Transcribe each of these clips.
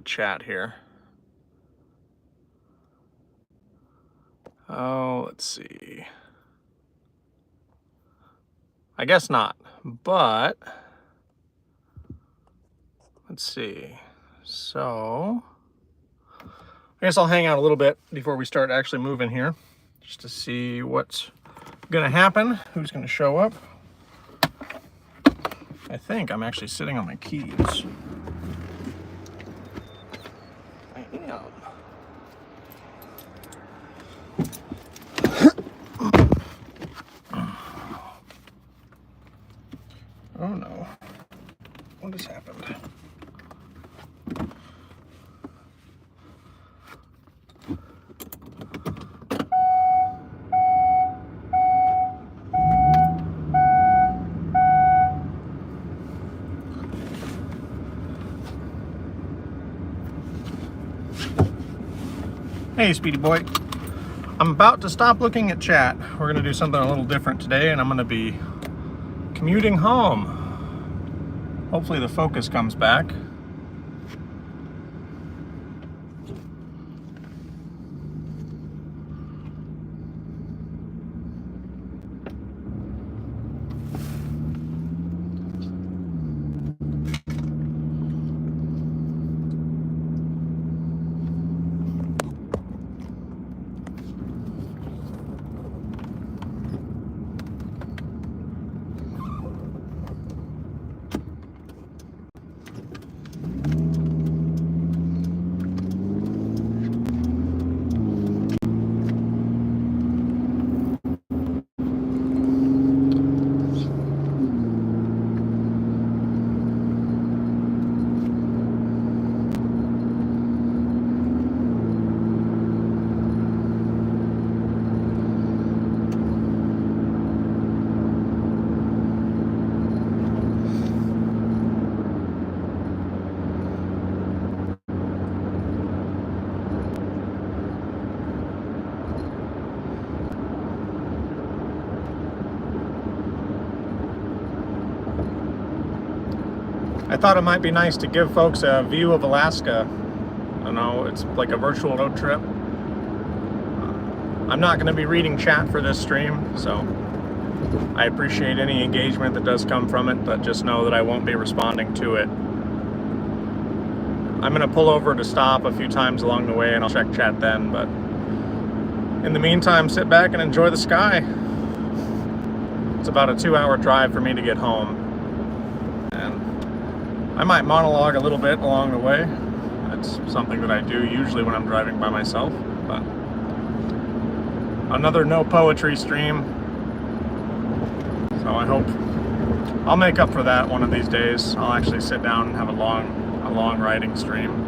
chat here. Oh, let's see. I guess not, but let's see. So I guess I'll hang out a little bit before we start actually moving here, just to see what's gonna happen, who's gonna show up. I think I'm actually sitting on my keys. I am. Oh no. What has happened? Hey, Speedy boy. I'm about to stop looking at chat. We're gonna do something a little different today, and I'm gonna be commuting home. Hopefully the focus comes back. I thought it might be nice to give folks a view of Alaska. I know it's like a virtual road trip. I'm not going to be reading chat for this stream, so I appreciate any engagement that does come from it, but just know that I won't be responding to it. I'm going to pull over to stop a few times along the way and I'll check chat then, but in the meantime, sit back and enjoy the sky. It's about a 2-hour drive for me to get home, and I might monologue a little bit along the way. That's something that I do usually when I'm driving by myself, but another no poetry stream. So I hope I'll make up for that one of these days. I'll actually sit down and have a long writing stream.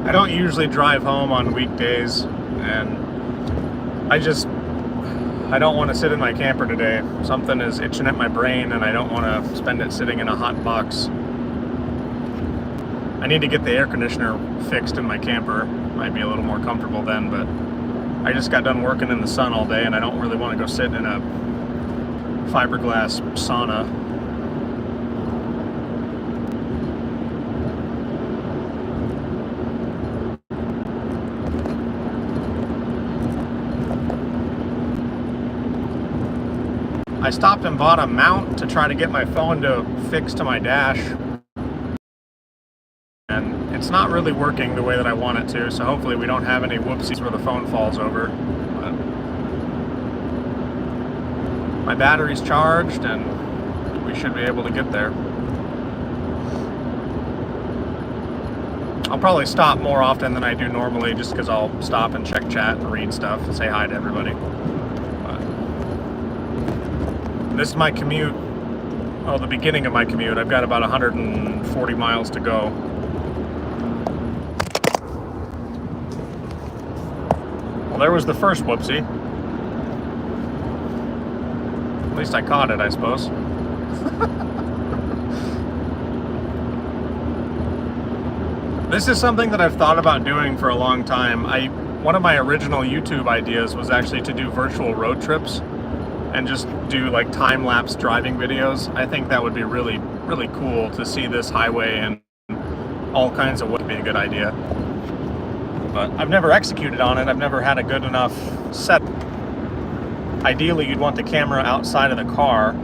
I don't usually drive home on weekdays, and I don't want to sit in my camper today. Something is itching at my brain and I don't want to spend it sitting in a hot box. I need to get the air conditioner fixed in my camper. Might be a little more comfortable then, but I just got done working in the sun all day and I don't really want to go sit in a fiberglass sauna. I stopped and bought a mount to try to get my phone to fix to my dash, and it's not really working the way that I want it to, so hopefully we don't have any whoopsies where the phone falls over. But my battery's charged and we should be able to get there. I'll probably stop more often than I do normally, just because I'll stop and check chat and read stuff and say hi to everybody. But This is my commute, well, the beginning of my commute. I've got about 140 miles to go. Well, there was the first whoopsie. At least I caught it, I suppose. This is something that I've thought about doing for a long time. One of my original YouTube ideas was actually to do virtual road trips and just do like time-lapse driving videos. I think that would be really, really cool to see this highway and all kinds of what would be a good idea. But I've never executed on it. I've never had a good enough set. Ideally, you'd want the camera outside of the car.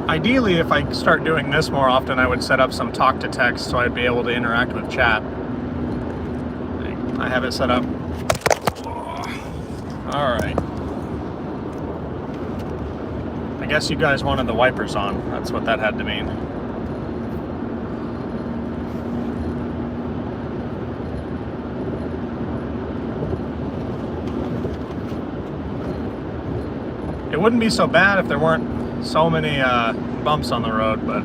Ideally, if I start doing this more often, I would set up some talk to text so I'd be able to interact with chat. I have it set up. Alright. I guess you guys wanted the wipers on. That's what that had to mean. It wouldn't be so bad if there weren't so many bumps on the road, but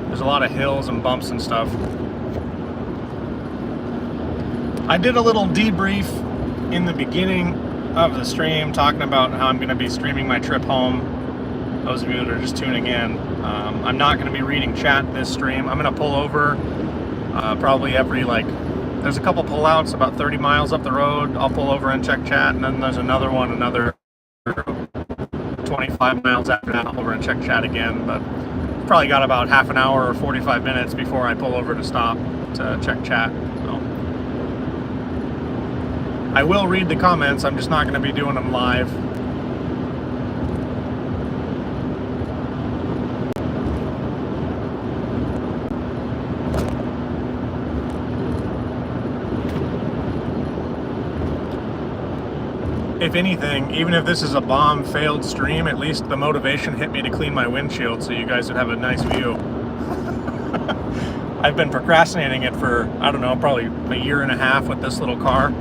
there's a lot of hills and bumps and stuff. I did a little debrief in the beginning of the stream talking about how I'm going to be streaming my trip home. Those of you that are just tuning in, I'm not going to be reading chat this stream. I'm going to pull over probably every, there's a couple pullouts about 30 miles up the road. I'll pull over and check chat, and then there's another one, another 25 miles after that, I'll over and check chat again. But probably got about half an hour or 45 minutes before I pull over to stop to check chat. So I will read the comments. I'm just not going to be doing them live. If anything, even if this is a bomb failed stream, at least the motivation hit me to clean my windshield so you guys would have a nice view. I've been procrastinating it for, I don't know, probably a year and a half with this little car.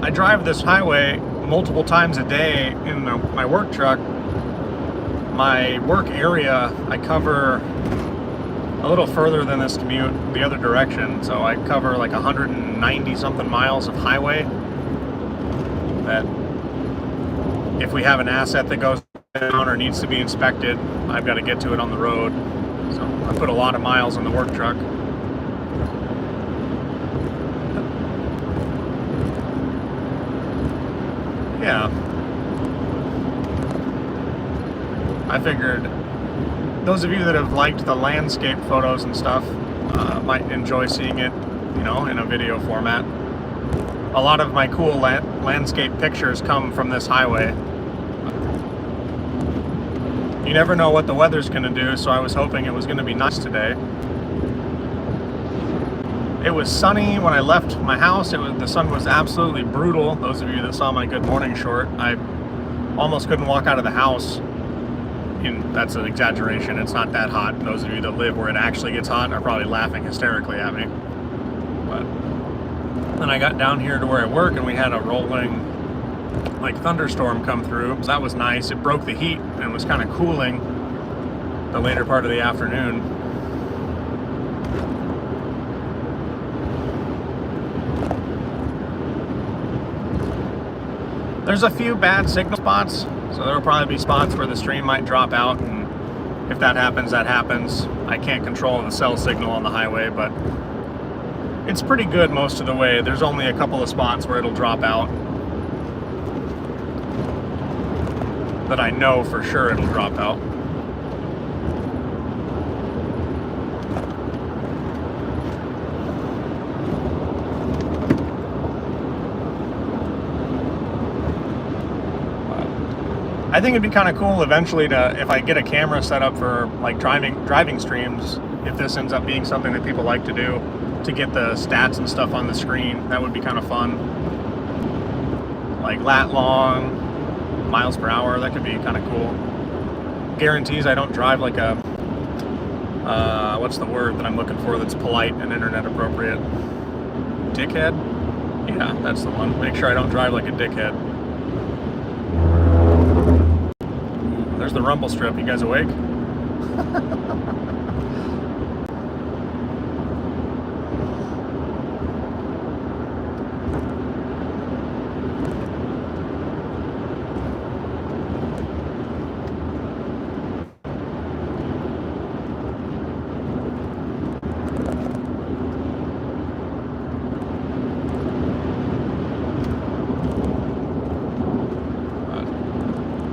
I drive this highway multiple times a day in my work truck. My work area, I cover a little further than this commute the other direction, so I cover like 190 something miles of highway that if we have an asset that goes down or needs to be inspected, I've got to get to it on the road. So I put a lot of miles on the work truck. Yeah, I figured those of you that have liked the landscape photos and stuff might enjoy seeing it, you know, in a video format. A lot of my cool landscape pictures come from this highway. You never know what the weather's going to do, so I was hoping it was going to be nice today. It was sunny when I left my house. The sun was absolutely brutal. Those of you that saw my Good Morning short, I almost couldn't walk out of the house. That's an exaggeration. It's not that hot. Those of you that live where it actually gets hot are probably laughing hysterically at me. But then I got down here to where I work, and we had a rolling, thunderstorm come through. So that was nice. It broke the heat and was kind of cooling the later part of the afternoon. There's a few bad signal spots, so there will probably be spots where the stream might drop out, and if that happens, that happens. I can't control the cell signal on the highway, but it's pretty good most of the way. There's only a couple of spots where it'll drop out that I know for sure it'll drop out. I think it'd be kind of cool eventually to, if I get a camera set up for like driving streams, if this ends up being something that people like to do, to get the stats and stuff on the screen, that would be kind of fun. Like lat long, miles per hour, that could be kind of cool. Guarantees I don't drive like a, what's the word that I'm looking for that's polite and internet appropriate? Dickhead? Yeah, that's the one. Make sure I don't drive like a dickhead. There's the rumble strip. You guys awake?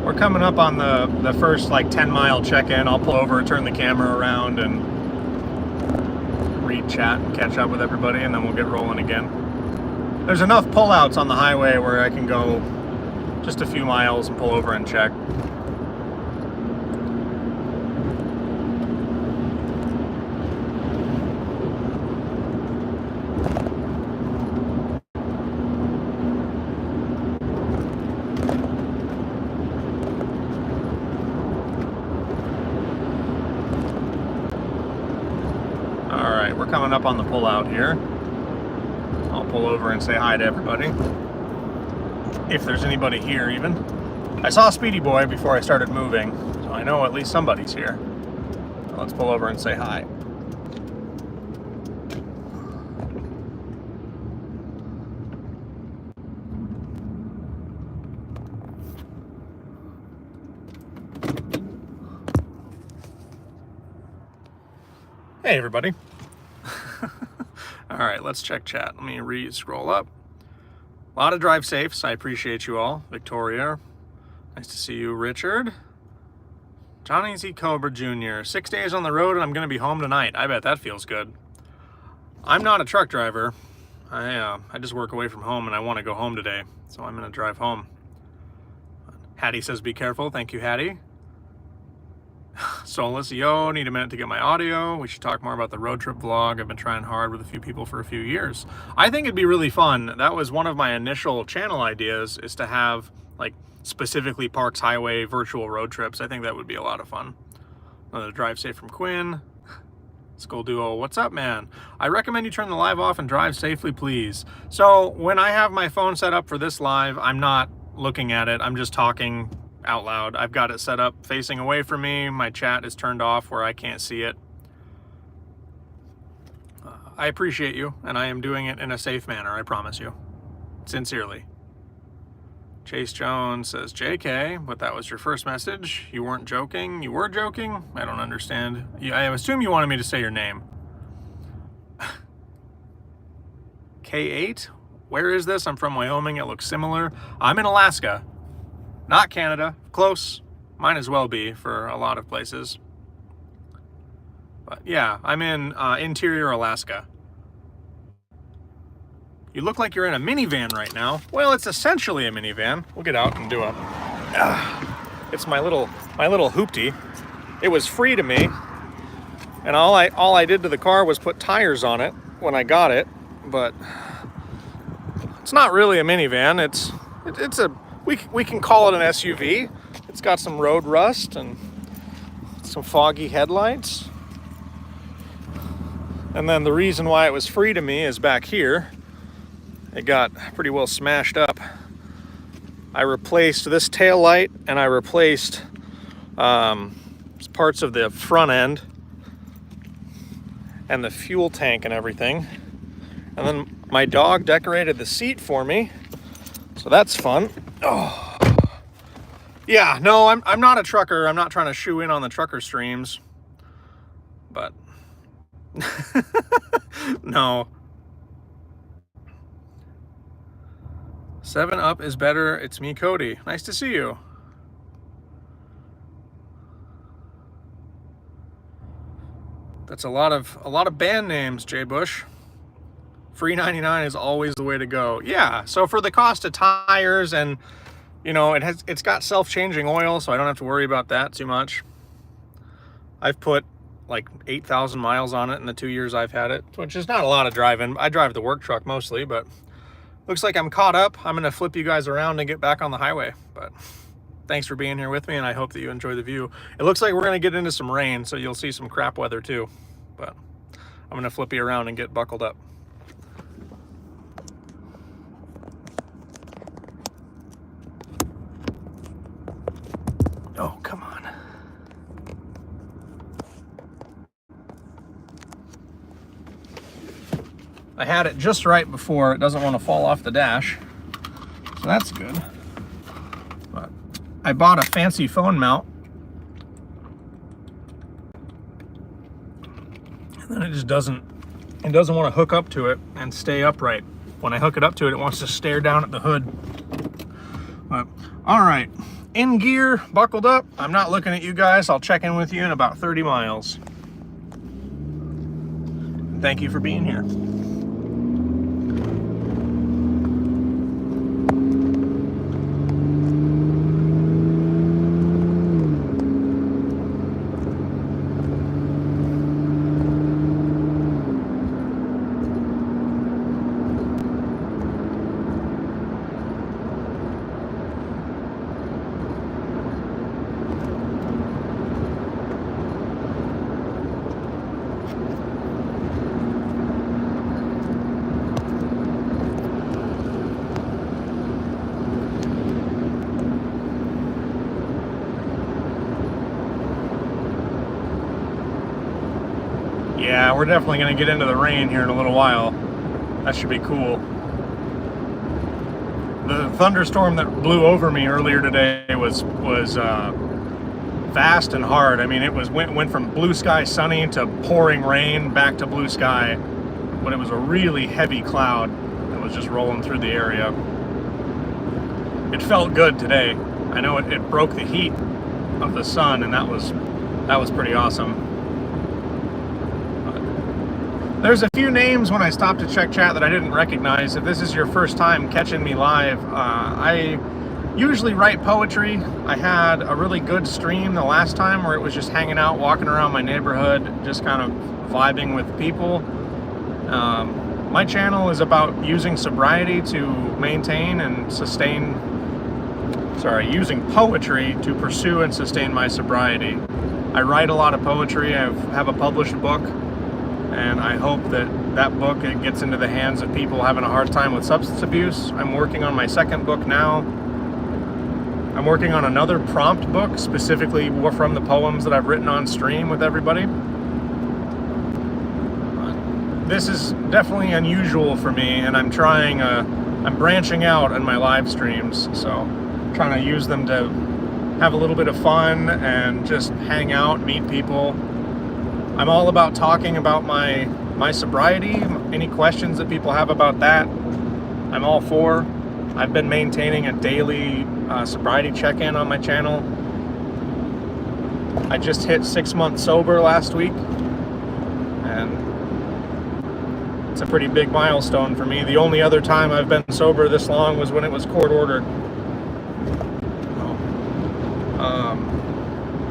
We're coming up on the first like 10-mile check-in. I'll pull over, turn the camera around, and read chat and catch up with everybody, and then we'll get rolling again. There's enough pullouts on the highway where I can go just a few miles and pull over and check. We're coming up on the pullout here. I'll pull over and say hi to everybody, if there's anybody here even. I saw Speedy Boy before I started moving, so I know at least somebody's here. So let's pull over and say hi. Hey everybody. All right, let's check chat. Let me scroll up. A lot of drive safes. I appreciate you all. Victoria, nice to see you. Richard, Johnny Z. Cobra Jr. 6 days on the road and I'm going to be home tonight. I bet that feels good. I'm not a truck driver. I just work away from home and I want to go home today, so I'm going to drive home. Hattie says be careful. Thank you, Hattie. Solus, yo, need a minute to get my audio. We should talk more about the road trip vlog. I've been trying hard with a few people for a few years. I think it'd be really fun. That was one of my initial channel ideas, is to have like specifically Parks Highway virtual road trips. I think that would be a lot of fun. Another drive safe from Quinn. Skull Duo, what's up, man? I recommend you turn the live off and drive safely, please. So when I have my phone set up for this live, I'm not looking at it. I'm just talking out loud. I've got it set up facing away from me. My chat is turned off where I can't see it. I appreciate you, and I am doing it in a safe manner, I promise you. Sincerely. Chase Jones says, JK, but that was your first message. You weren't joking. You were joking? I don't understand. I assume you wanted me to say your name. K8? Where is this? I'm from Wyoming. It looks similar. I'm in Alaska. Not Canada. Close. Might as well be for a lot of places. But yeah, I'm in interior Alaska. You look like you're in a minivan right now. Well, it's essentially a minivan. We'll get out and do a... it's my little hoopty. It was free to me. And all I did to the car was put tires on it when I got it. But it's not really a minivan. It's a... We can call it an SUV. It's got some road rust and some foggy headlights. And then the reason why it was free to me is back here. It got pretty well smashed up. I replaced this tail light and I replaced parts of the front end and the fuel tank and everything. And then my dog decorated the seat for me. So that's fun. Oh, yeah, no, I'm not a trucker. I'm not trying to shoe in on the trucker streams, but no. 7-Up is better. It's me, Cody. Nice to see you. That's a lot of band names, Jay Bush. Free 99 is always the way to go. Yeah, so for the cost of tires and You know, it's got self-changing oil, so I don't have to worry about that too much. I've put like 8,000 miles on it in the 2 years I've had it, which is not a lot of driving. I drive the work truck mostly, but looks like I'm caught up. I'm gonna flip you guys around and get back on the highway. But thanks for being here with me, and I hope that you enjoy the view. It looks like we're gonna get into some rain, so you'll see some crap weather too. But I'm gonna flip you around and get buckled up. Oh, come on. I had it just right before. It doesn't want to fall off the dash, so that's good. But I bought a fancy phone mount, and then it just doesn't want to hook up to it and stay upright. When I hook it up to it, it wants to stare down at the hood. But all right, in gear, buckled up. I'm not looking at you guys. I'll check in with you in about 30 miles. Thank you for being here. Yeah, we're definitely going to get into the rain here in a little while. That should be cool. The thunderstorm that blew over me earlier today was fast and hard. I mean, it went from blue sky sunny to pouring rain back to blue sky, but it was a really heavy cloud that was just rolling through the area. It felt good today. I know it broke the heat of the sun, and that was pretty awesome. There's a few names when I stopped to check chat that I didn't recognize. If this is your first time catching me live, I usually write poetry. I had a really good stream the last time where it was just hanging out, walking around my neighborhood, just kind of vibing with people. My channel is about using sobriety to maintain and sustain, using poetry to pursue and sustain my sobriety. I write a lot of poetry. I have a published book. And I hope that book gets into the hands of people having a hard time with substance abuse. I'm working on my second book now. I'm working on another prompt book, specifically from the poems that I've written on stream with everybody. This is definitely unusual for me, and I'm branching out in my live streams, so I'm trying to use them to have a little bit of fun and just hang out, meet people. I'm all about talking about my sobriety. Any questions that people have about that, I'm all for. I've been maintaining a daily sobriety check-in on my channel. I just hit 6 months sober last week, and it's a pretty big milestone for me. The only other time I've been sober this long was when it was court-ordered.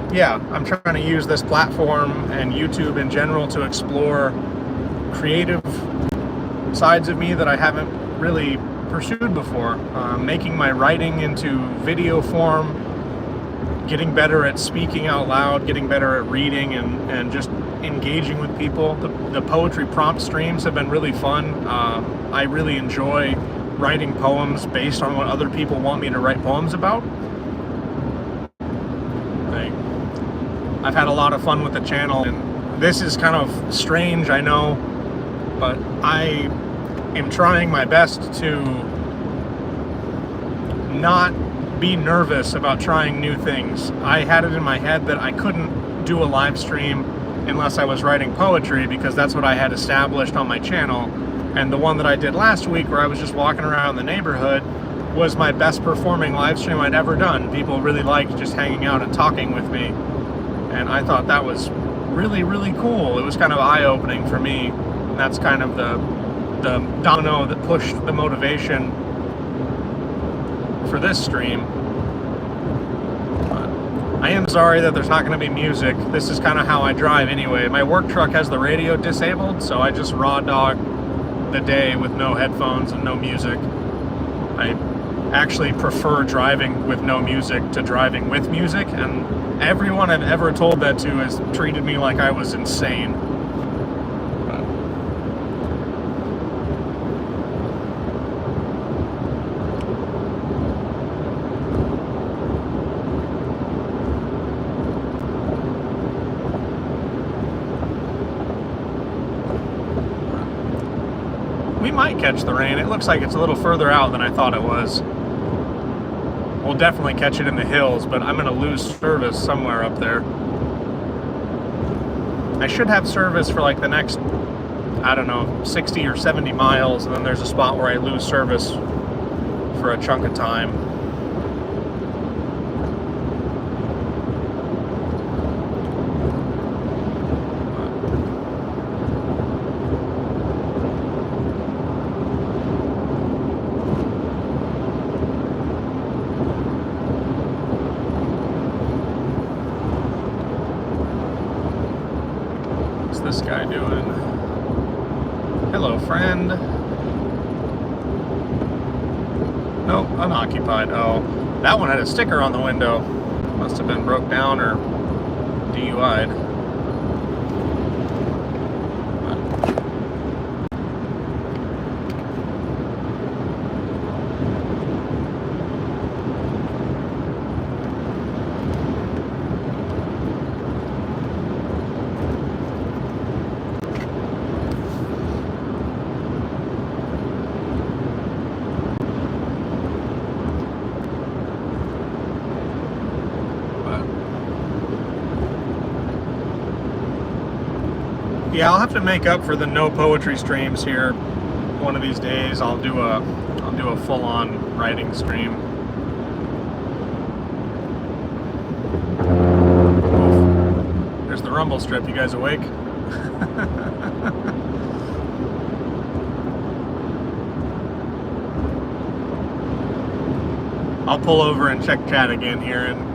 Yeah, I'm trying to use this platform and YouTube in general to explore creative sides of me that I haven't really pursued before. Making my writing into video form, getting better at speaking out loud, getting better at reading, and just engaging with people. The poetry prompt streams have been really fun. I really enjoy writing poems based on what other people want me to write poems about. I've had a lot of fun with the channel, and this is kind of strange, I know, but I am trying my best to not be nervous about trying new things. I had it in my head that I couldn't do a live stream unless I was writing poetry, because that's what I had established on my channel. And the one that I did last week, where I was just walking around the neighborhood, was my best performing live stream I'd ever done. People really liked just hanging out and talking with me. And I thought that was really, really cool. It was kind of eye-opening for me. And that's kind of the domino that pushed the motivation for this stream. But I am sorry that there's not going to be music. This is kind of how I drive anyway. My work truck has the radio disabled, so I just raw dog the day with no headphones and no music. I actually prefer driving with no music to driving with music, and everyone I've ever told that to has treated me like I was insane. We might catch the rain. It looks like it's a little further out than I thought it was. We'll definitely catch it in the hills, but I'm going to lose service somewhere up there. I should have service for like the next, I don't know, 60 or 70 miles, and then there's a spot where I lose service for a chunk of time. This guy doing? Hello, friend. Nope, unoccupied. Oh, that one had a sticker on the window. Must have been broke down or DUI'd. Yeah, I'll have to make up for the no poetry streams here. One of these days, I'll do a full-on writing stream. Oof. There's the rumble strip. You guys awake? I'll pull over and check chat again here, and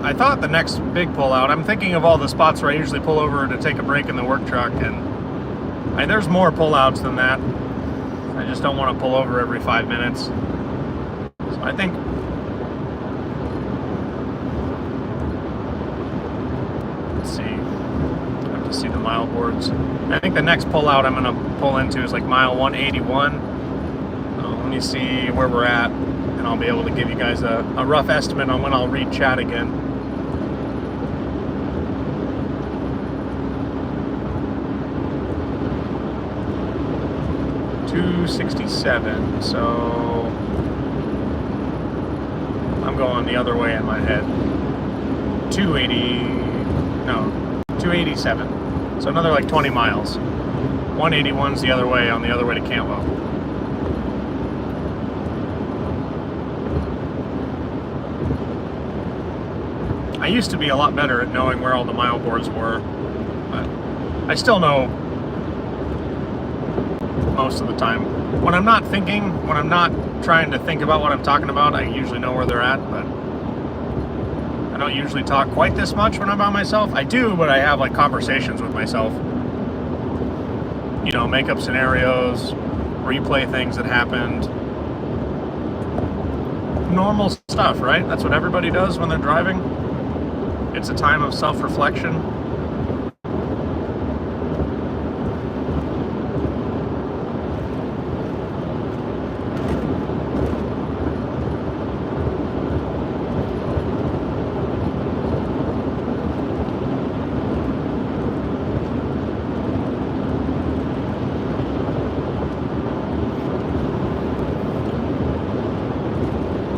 I thought the next big pullout, I'm thinking of all the spots where I usually pull over to take a break in the work truck, and there's more pullouts than that. I just don't want to pull over every 5 minutes. So I think, let's see, I have to see the mile boards. I think the next pullout I'm going to pull into is like mile 181. Let me see where we're at, and I'll be able to give you guys a rough estimate on when I'll read chat again. 267, so I'm going the other way in my head. 287. So another like 20 miles. 181's the other way, on the other way to Cantwell. I used to be a lot better at knowing where all the mile boards were, but I still know most of the time. When I'm not thinking, when I'm not trying to think about what I'm talking about, I usually know where they're at, but I don't usually talk quite this much when I'm by myself. I do, but I have like conversations with myself. You know, make up scenarios, replay things that happened. Normal stuff, right? That's what everybody does when they're driving. It's a time of self-reflection.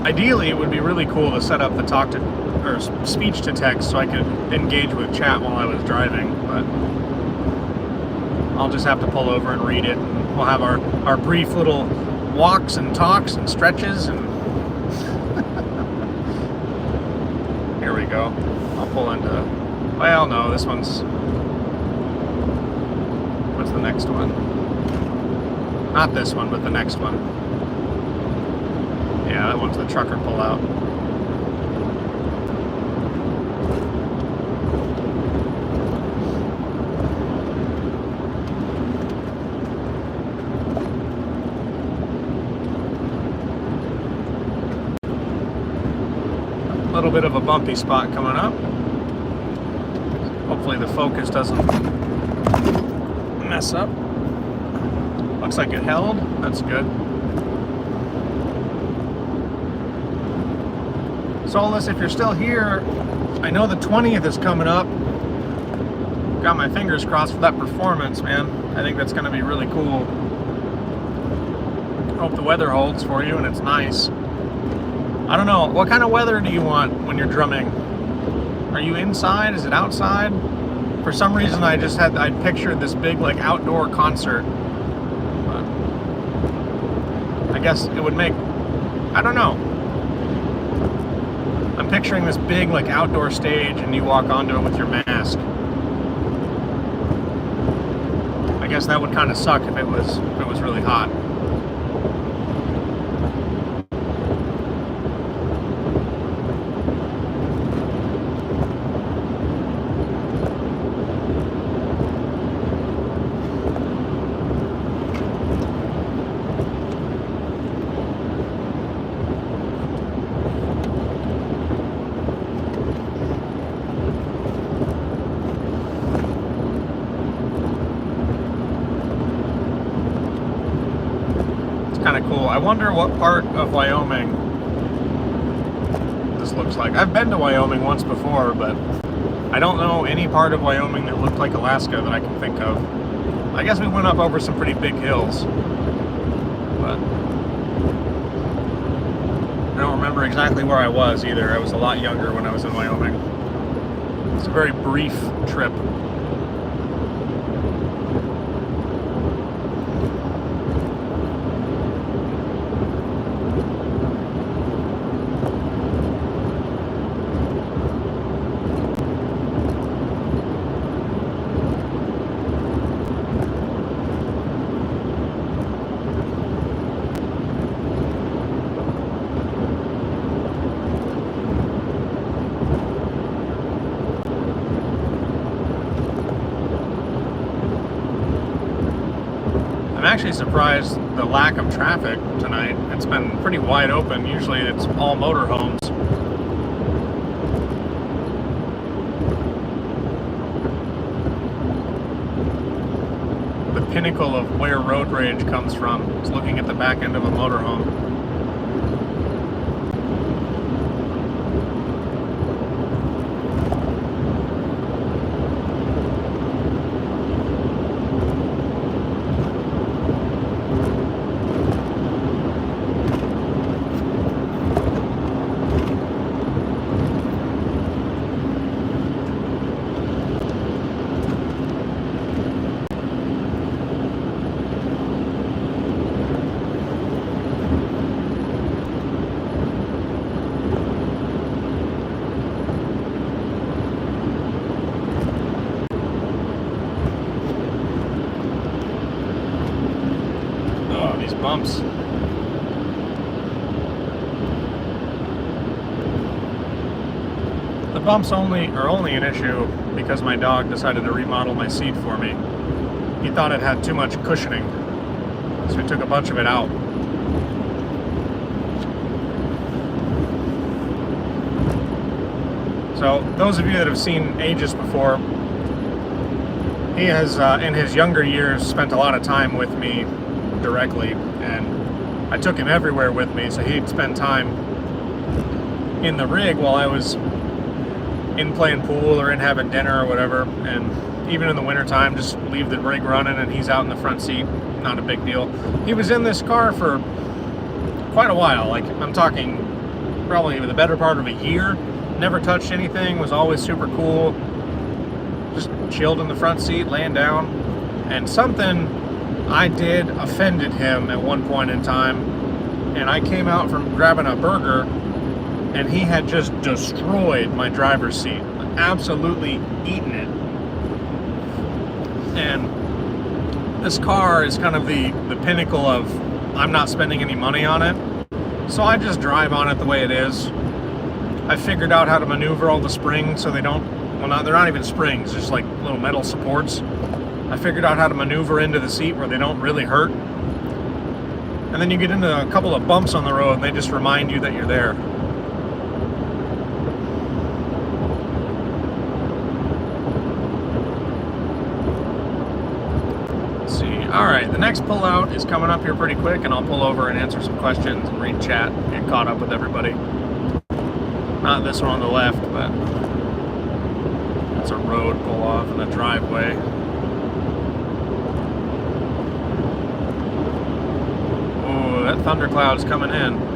Ideally, it would be really cool to set up the talk to or speech to text so I could engage with chat while I was driving, but I'll just have to pull over and read it, and we'll have our brief little walks and talks and stretches, and here we go. I'll pull into, well, no, this one's, what's the next one? Not this one, but the next one. Yeah, that one's the trucker pullout. A little bit of a bumpy spot coming up. Hopefully the focus doesn't mess up. Looks like it held. That's good. Solus, if you're still here, I know the 20th is coming up. Got my fingers crossed for that performance, man. I think that's going to be really cool. Hope the weather holds for you and it's nice. I don't know, what kind of weather do you want when you're drumming? Are you inside? Is it outside? For some reason I pictured this big like outdoor concert. But I guess it would make, I don't know. I'm picturing this big like outdoor stage and you walk onto it with your mask. I guess that would kind of suck if it was really hot. Kind of cool. I wonder what part of Wyoming this looks like. I've been to Wyoming once before, but I don't know any part of Wyoming that looked like Alaska that I can think of. I guess we went up over some pretty big hills, but I don't remember exactly where I was either. I was a lot younger when I was in Wyoming. It's a very brief trip. I'm actually surprised the lack of traffic tonight. It's been pretty wide open. Usually it's all motorhomes. The pinnacle of where road rage comes from is looking at the back end of a motorhome. Bumps. The bumps are only an issue because my dog decided to remodel my seat for me. He thought it had too much cushioning, so he took a bunch of it out. So those of you that have seen Aegis before, he has in his younger years spent a lot of time with me directly, and I took him everywhere with me, so he'd spend time in the rig while I was in playing pool or in having dinner or whatever, and even in the wintertime just leave the rig running and he's out in the front seat. Not a big deal. He was in this car for quite a while, like I'm talking probably the better part of a year. Never touched anything, was always super cool, just chilled in the front seat, laying down, and something I did offended him at one point in time, and I came out from grabbing a burger and he had just destroyed my driver's seat, absolutely eaten it. And this car is kind of the pinnacle of I'm not spending any money on it, So I just drive on it the way it is. I figured out how to maneuver all the springs so they don't, well, they're not even springs, just like little metal supports. I figured out how to maneuver into the seat where they don't really hurt. And then you get into a couple of bumps on the road and they just remind you that you're there. Let's see. All right, the next pullout is coming up here pretty quick, and I'll pull over and answer some questions and read chat, get caught up with everybody. Not this one on the left, but it's a road pull off in a driveway. Oh, that thundercloud's coming in.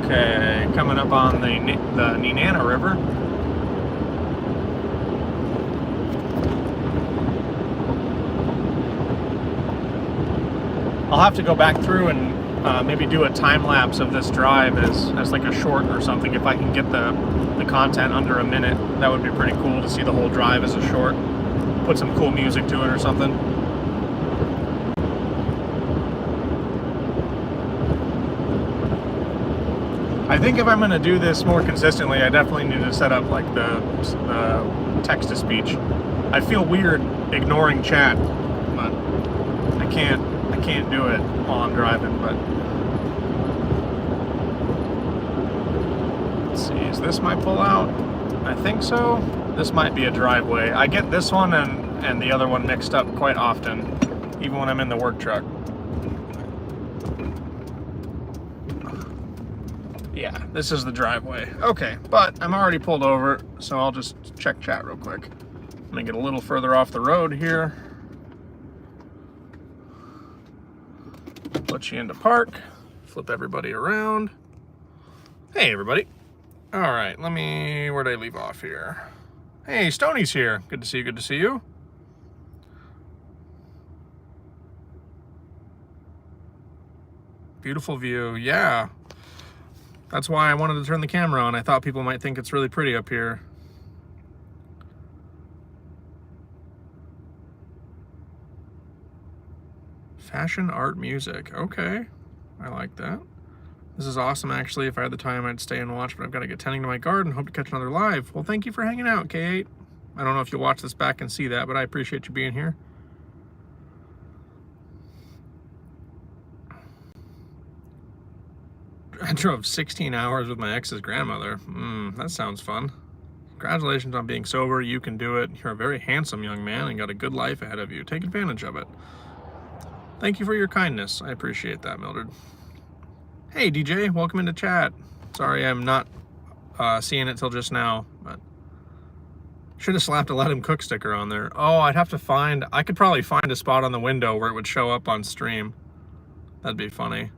Okay, coming up on the Nenana River. I'll have to go back through and maybe do a time lapse of this drive as like a short or something. If I can get the content under a minute, that would be pretty cool to see the whole drive as a short. Put some cool music to it or something. I think if I'm going to do this more consistently, I definitely need to set up like the text-to-speech. I feel weird ignoring chat, but I can't do it while I'm driving. But let's see, is this my pullout? I think so. This might be a driveway. I get this one and the other one mixed up quite often, even when I'm in the work truck. Yeah, this is the driveway. Okay, but I'm already pulled over, so I'll just check chat real quick. I'm gonna get a little further off the road here. Put you into park, flip everybody around. Hey, everybody. All right, where'd I leave off here? Hey, Stoney's here. Good to see you, good to see you. Beautiful view, yeah. That's why I wanted to turn the camera on. I thought people might think it's really pretty up here. Fashion, art, music. Okay, I like that. This is awesome, actually. If I had the time, I'd stay and watch, but I've got to get tending to my garden. Hope to catch another live. Well, thank you for hanging out, K8. I don't know if you'll watch this back and see that, but I appreciate you being here. I drove 16 hours with my ex's grandmother. That sounds fun. Congratulations on being sober. You can do it. You're a very handsome young man and got a good life ahead of you. Take advantage of it. Thank you for your kindness. I appreciate that, Mildred. Hey, DJ, welcome into chat. Sorry I'm not seeing it till just now, but should have slapped a Let Him Cook sticker on there. Oh, I could probably find a spot on the window where it would show up on stream. That'd be funny.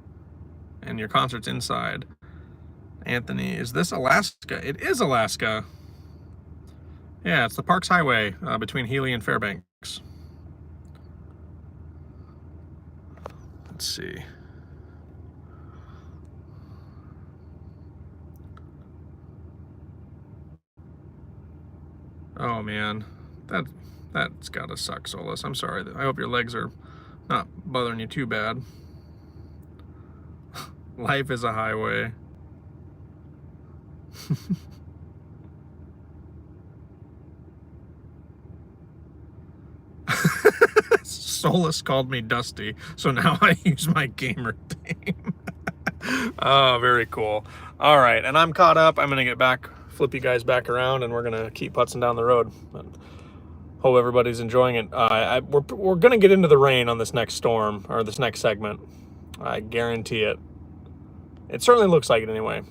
And your concert's inside. Anthony, is this Alaska? It is Alaska. Yeah, it's the Parks Highway between Healy and Fairbanks. Let's see. Oh man, that's gotta suck, Solus. I'm sorry. I hope your legs are not bothering you too bad. Life is a highway. Solus called me Dusty, so now I use my gamer name. Oh, very cool. All right, and I'm caught up. I'm gonna get back, flip you guys back around, and we're gonna keep putzing down the road. But hope everybody's enjoying it. We're gonna get into the rain on this next storm, or this next segment. I guarantee it. It certainly looks like it anyway.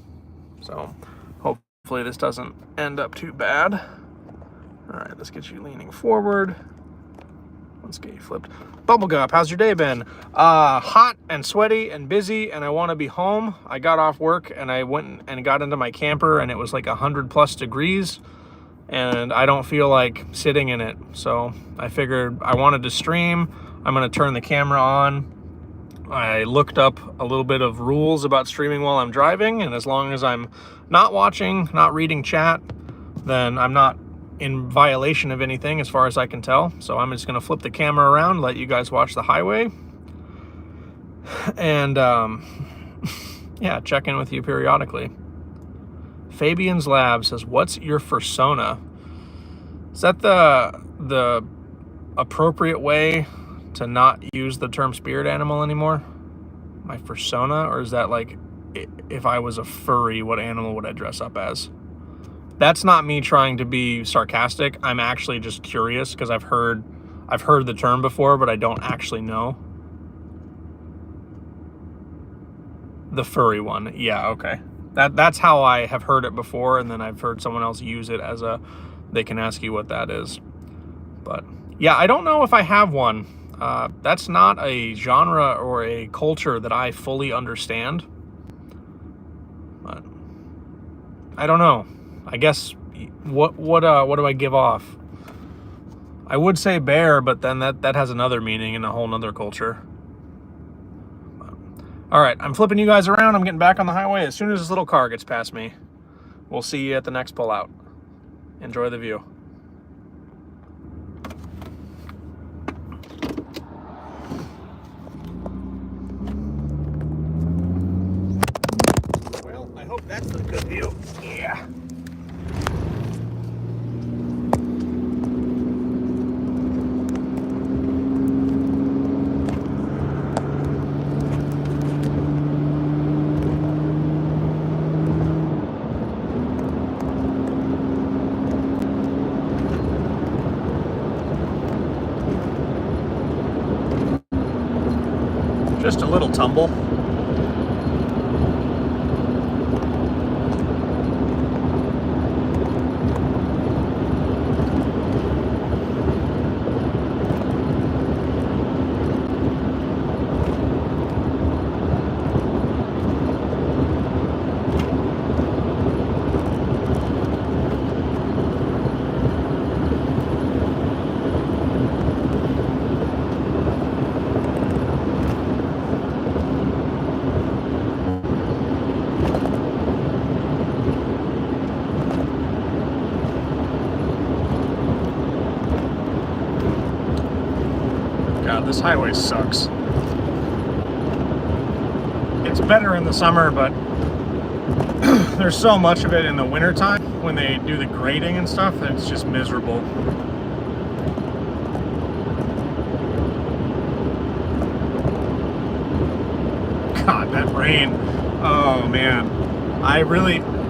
So hopefully this doesn't end up too bad. All right, let's get you leaning forward. Let's get you flipped. Bubblegup, how's your day been? Hot and sweaty and busy, and I want to be home. I got off work and I went and got into my camper, and it was like 100+ degrees, and I don't feel like sitting in it. So I figured I wanted to stream. I'm going to turn the camera on. I looked up a little bit of rules about streaming while I'm driving, and as long as I'm not watching, not reading chat, then I'm not in violation of anything as far as I can tell. So I'm just going to flip the camera around, let you guys watch the highway, and yeah, check in with you periodically. Fabian's Lab says, what's your fursona? Is that the appropriate way to not use the term spirit animal anymore? My fursona? Or is that like, if I was a furry, what animal would I dress up as? That's not me trying to be sarcastic. I'm actually just curious because I've heard the term before, but I don't actually know. The furry one. Yeah, okay. That's how I have heard it before, and then I've heard someone else use it as a, they can ask you what that is. But yeah, I don't know if I have one. That's not a genre or a culture that I fully understand. But I don't know. I guess what do I give off? I would say bear, but then that has another meaning in a whole nother culture. All right, I'm flipping you guys around. I'm getting back on the highway. As soon as this little car gets past me, we'll see you at the next pullout. Enjoy the view. Well, I hope that's a good view. Yeah. Just a little tumble. God, this highway sucks. It's better in the summer, but there's so much of it in the wintertime when they do the grading and stuff that it's just miserable. God, that rain. Oh man.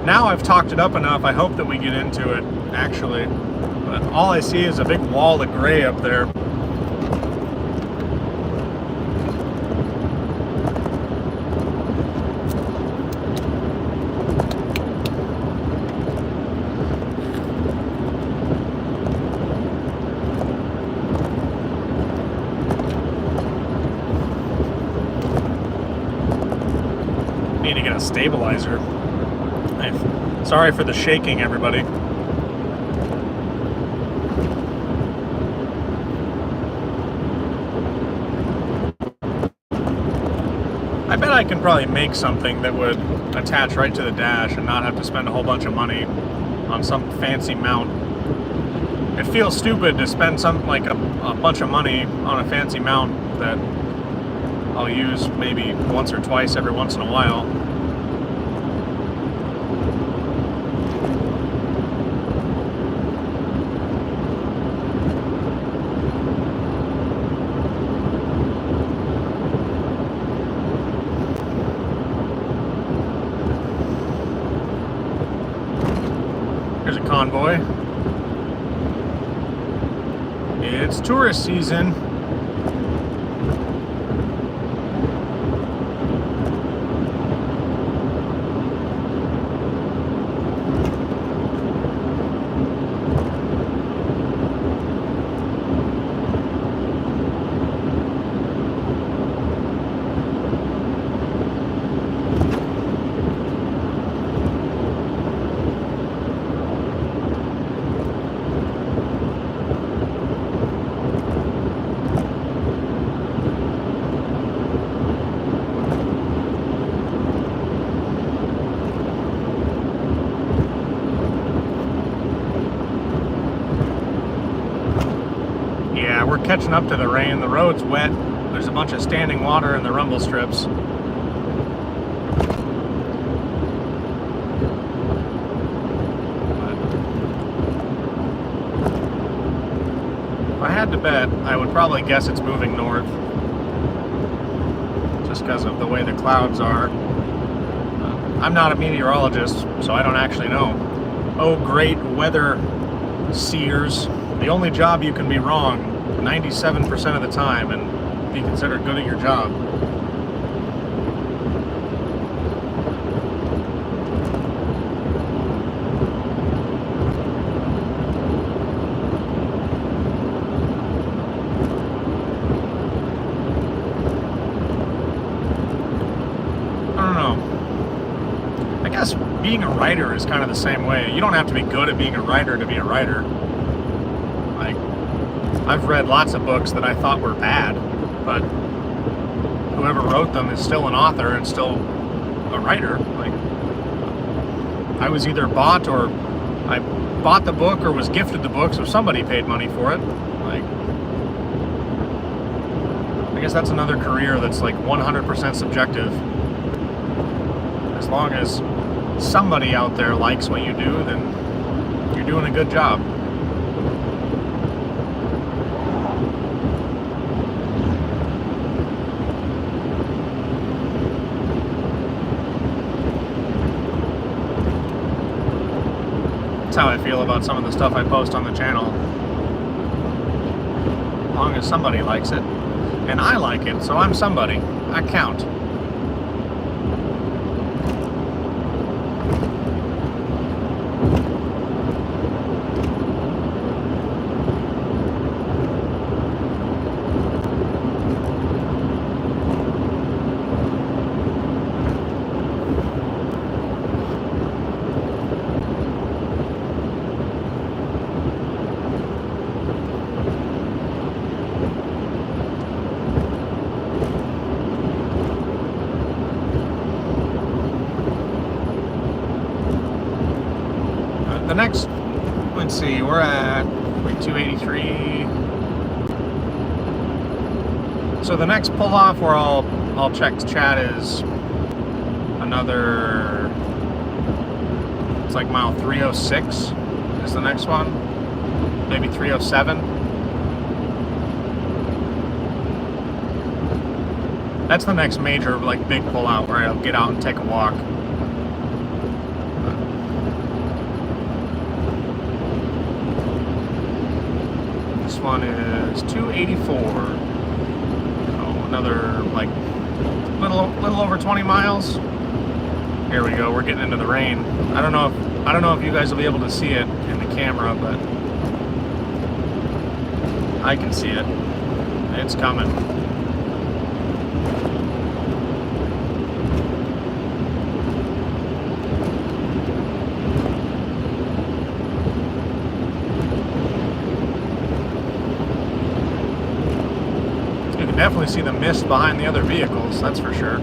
Now I've talked it up enough. I hope that we get into it, actually. But all I see is a big wall of gray up there. Need to get a stabilizer. Sorry for the shaking, everybody. I bet I can probably make something that would attach right to the dash and not have to spend a whole bunch of money on some fancy mount. It feels stupid to spend a bunch of money on a fancy mount that I'll use maybe once or twice every once in a while. Here's a convoy. It's tourist season. catching up to the rain. The road's wet. There's a bunch of standing water in the rumble strips. If I had to bet, I would probably guess it's moving north, just because of the way the clouds are. I'm not a meteorologist, so I don't actually know. Oh, great weather seers. The only job you can be wrong 97% of the time and be considered good at your job. Being a writer is kind of the same way. You don't have to be good at being a writer to be a writer. Like, I've read lots of books that I thought were bad, but whoever wrote them is still an author and still a writer. Like, I was either bought the book or was gifted the book, so somebody paid money for it. Like, I guess that's another career that's like 100% subjective. As long as somebody out there likes what you do, then you're doing a good job. That's how I feel about some of the stuff I post on the channel. As long as somebody likes it, and I like it, so I'm somebody. I count. The next, let's see, we're at 283. So the next pull off where I'll check chat is another, it's like mile 306 is the next one, maybe 307. That's the next major, like, big pull out where I'll get out and take a walk. This one is 284. Oh, another like little over 20 miles. Here we go. We're getting into the rain. I don't know if you guys will be able to see it in the camera, but I can see it. It's coming. Definitely see the mist behind the other vehicles, that's for sure.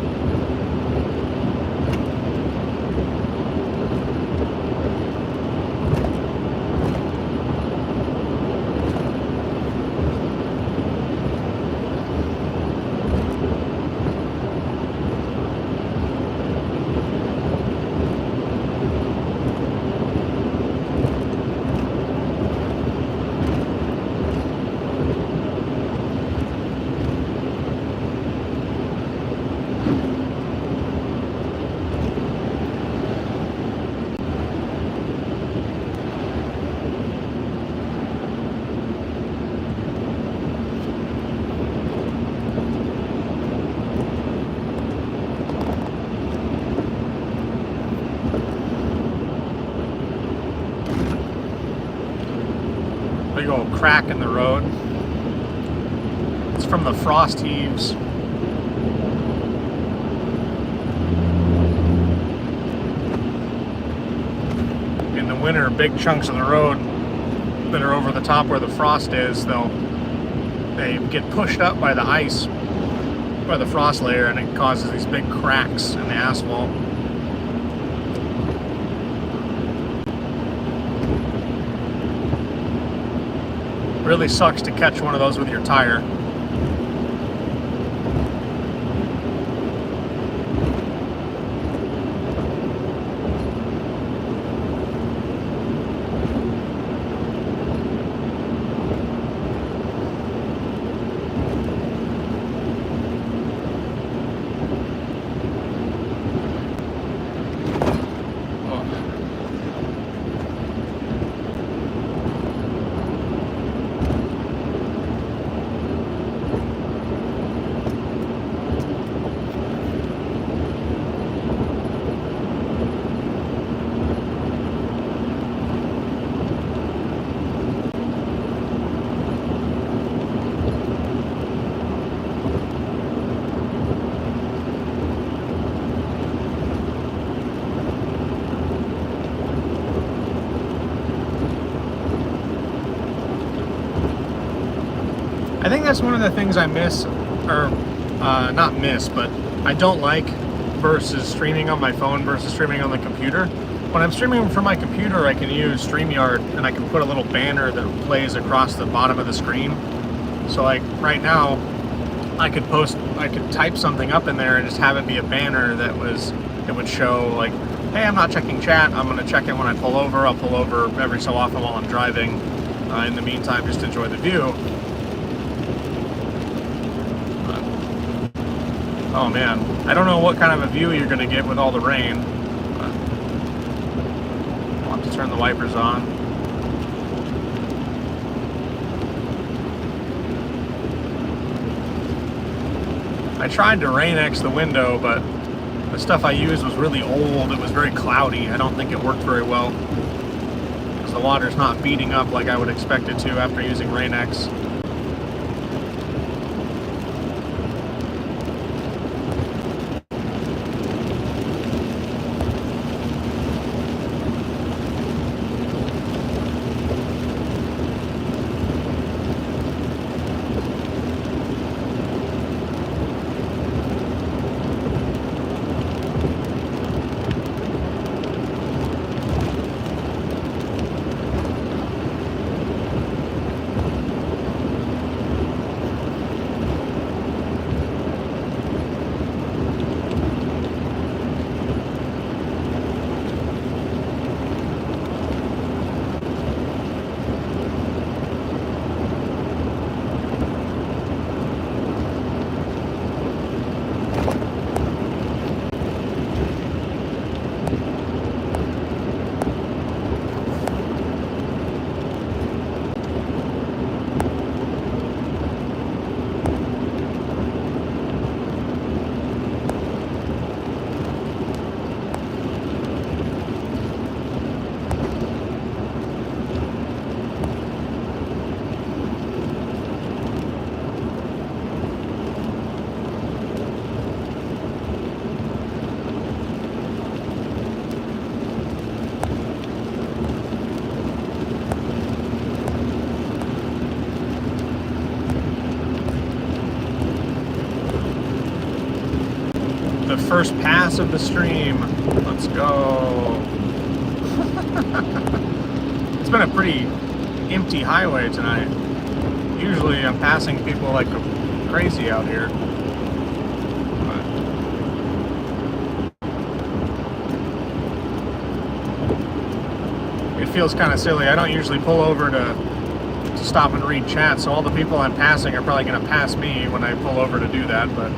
Big old crack in the road. It's from the frost heaves. In the winter, big chunks of the road that are over the top where the frost is, they get pushed up by the ice, by the frost layer, and it causes these big cracks in the asphalt. Really sucks to catch one of those with your tire. I think that's one of the things I miss, or not miss, but I don't like versus streaming on my phone versus streaming on the computer. When I'm streaming from my computer, I can use StreamYard and I can put a little banner that plays across the bottom of the screen. So like right now, I could type something up in there and just have it be a banner that would show like, hey, I'm not checking chat, I'm gonna check it when I pull over. I'll pull over every so often while I'm driving. In the meantime, just enjoy the view. Oh man, I don't know what kind of a view you're going to get with all the rain. I'll have to turn the wipers on. I tried to Rain-X the window, but the stuff I used was really old. It was very cloudy. I don't think it worked very well because the water's not beating up like I would expect it to after using Rain-X. The first pass of the stream. Let's go. It's been a pretty empty highway tonight. Usually I'm passing people like crazy out here. It feels kind of silly. I don't usually pull over to stop and read chat, so all the people I'm passing are probably going to pass me when I pull over to do that, but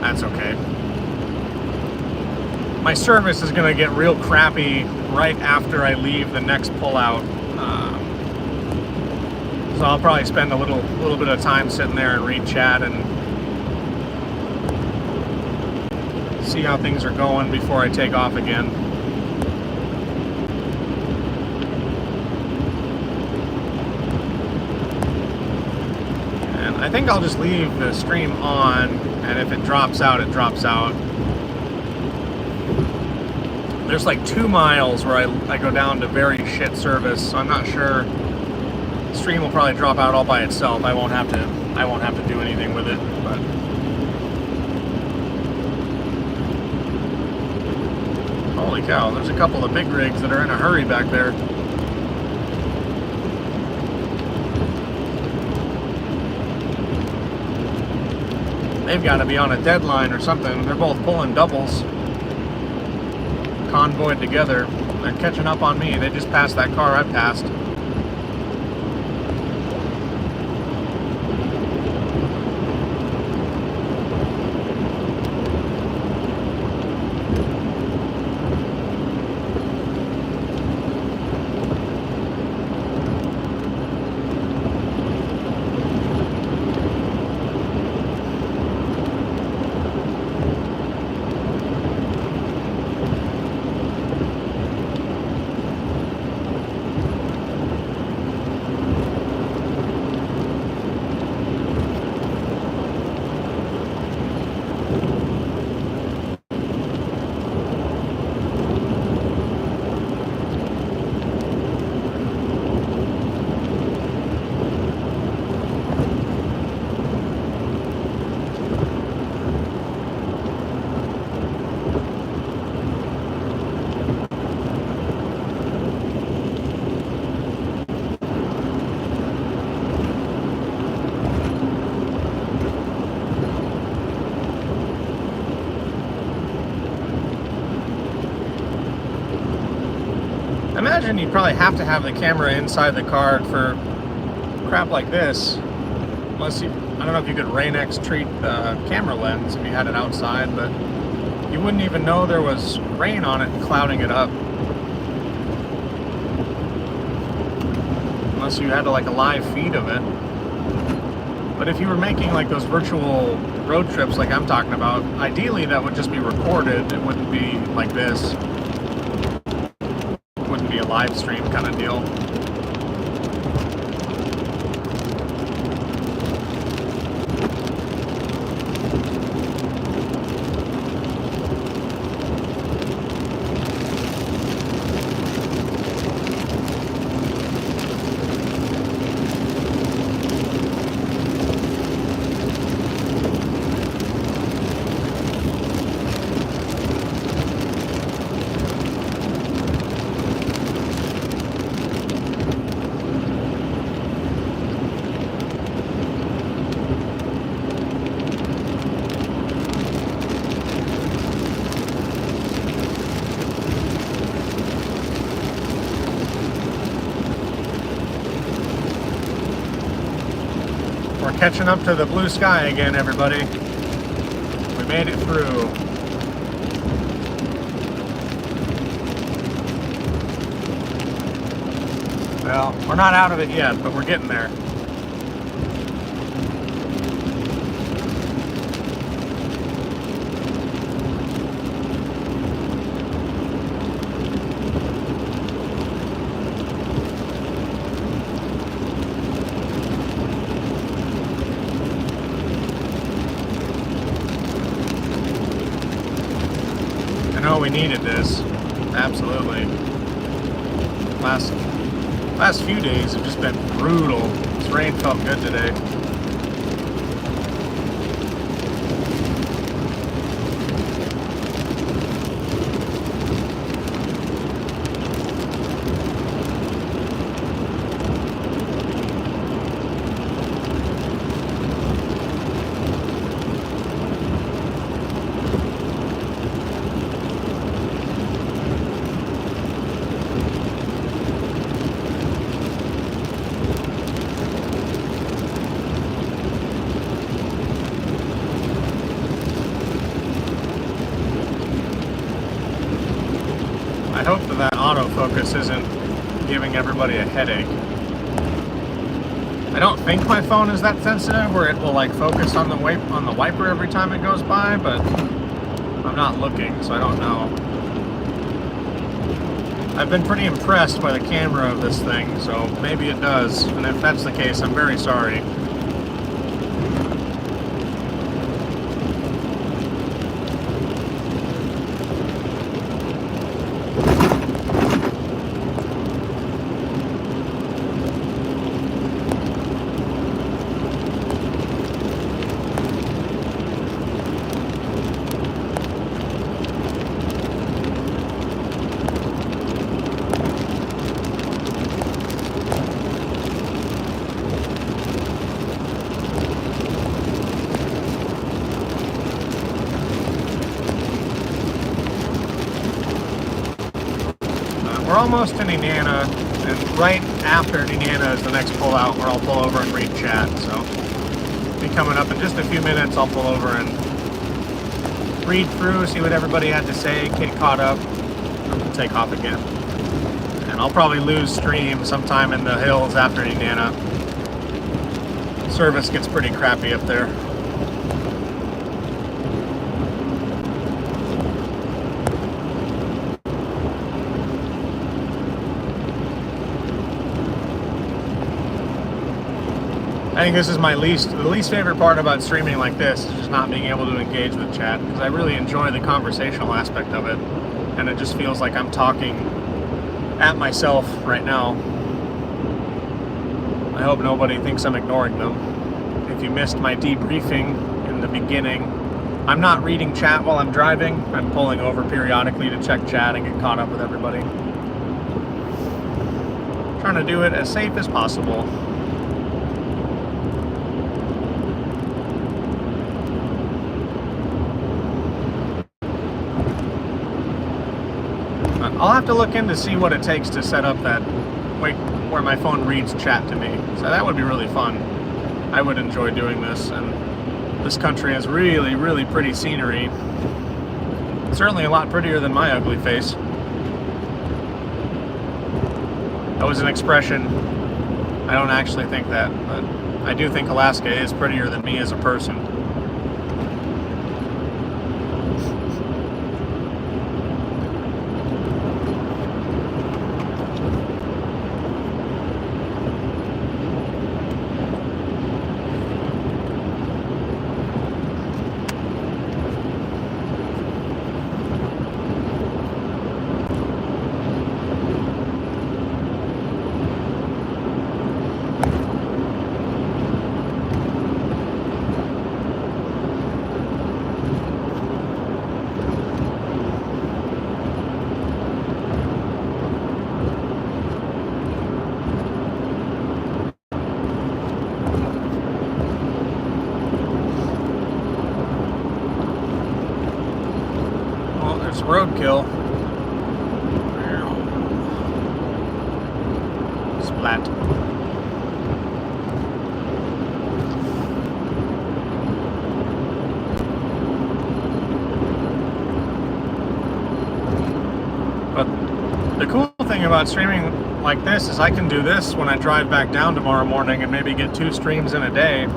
that's okay. My service is going to get real crappy right after I leave the next pullout. So I'll probably spend a little bit of time sitting there and read chat and see how things are going before I take off again. And I think I'll just leave the stream on, and if it drops out, it drops out. There's like 2 miles where I go down to very shit service, so I'm not sure. The stream will probably drop out all by itself. I won't have to do anything with it, but holy cow, there's a couple of big rigs that are in a hurry back there. They've got to be on a deadline or something. They're both pulling doubles, convoyed together. They're catching up on me. They just passed that car I passed. Imagine you'd probably have to have the camera inside the car for crap like this. Unless you, I don't know if you could Rain-X treat the camera lens if you had it outside, but you wouldn't even know there was rain on it and clouding it up. Unless you had like a live feed of it. But if you were making like those virtual road trips like I'm talking about, ideally that would just be recorded. It wouldn't be like this. It wouldn't be a live stream kind of deal. We're catching up to the blue sky again, everybody. We made it through. Well, we're not out of it yet, but we're getting there. I know we needed this. Absolutely. Last few days have just been brutal. This rain felt good today. I hope that autofocus isn't giving everybody a headache. I don't think my phone is that sensitive where it will like focus on the wiper every time it goes by, but I'm not looking, so I don't know. I've been pretty impressed by the camera of this thing, so maybe it does. And if that's the case, I'm very sorry. we're almost in Nenana, and right after Nenana is the next pullout where I'll pull over and read chat. So be coming up in just a few minutes. I'll pull over and read through, see what everybody had to say, get caught up, and take off again. And I'll probably lose stream sometime in the hills after Nenana. Service gets pretty crappy up there. I think this is the least favorite part about streaming like this, is just not being able to engage with chat, because I really enjoy the conversational aspect of it, and it just feels like I'm talking at myself right now. I hope nobody thinks I'm ignoring them. If you missed my debriefing in the beginning, I'm not reading chat while I'm driving. I'm pulling over periodically to check chat and get caught up with everybody. Trying to do it as safe as possible. I'll have to look in to see what it takes to set up that where my phone reads chat to me. So that would be really fun. I would enjoy doing this, and this country has really, really pretty scenery. Certainly a lot prettier than my ugly face. That was an expression. I don't actually think that, but I do think Alaska is prettier than me as a person. Roadkill. Splat. But the cool thing about streaming like this is I can do this when I drive back down tomorrow morning and maybe get 2 streams in a day.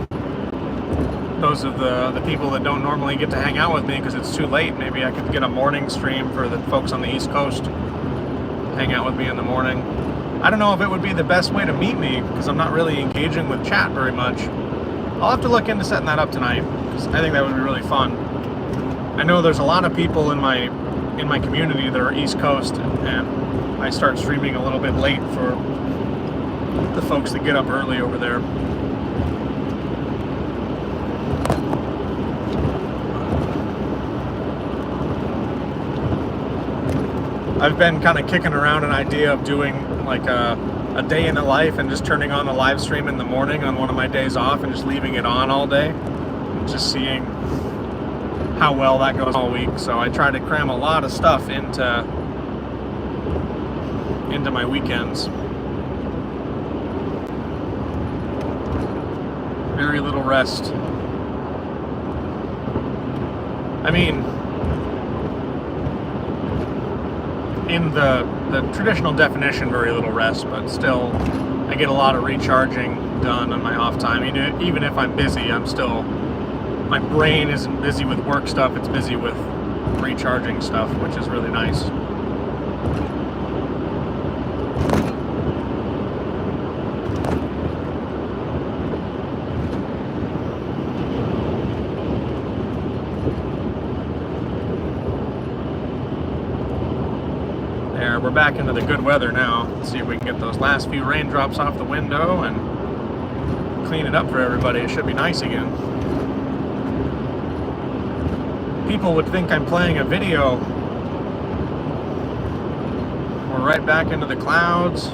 Those of the people that don't normally get to hang out with me because it's too late, maybe I could get a morning stream for the folks on the East Coast, hang out with me in the morning. I don't know if it would be the best way to meet me because I'm not really engaging with chat very much. I'll have to look into setting that up tonight because I think that would be really fun. I know there's a lot of people in my community that are East Coast, and I start streaming a little bit late for the folks that get up early over there. I've been kind of kicking around an idea of doing like a day in the life and just turning on a live stream in the morning on one of my days off and just leaving it on all day, and just seeing how well that goes all week. So I try to cram a lot of stuff into my weekends. Very little rest. I mean, in the traditional definition, very little rest, but still I get a lot of recharging done on my off time. Even if I'm busy, my brain isn't busy with work stuff, it's busy with recharging stuff, which is really nice. We're back into the good weather now. Let's see if we can get those last few raindrops off the window and clean it up for everybody. It should be nice again. People would think I'm playing a video. We're right back into the clouds.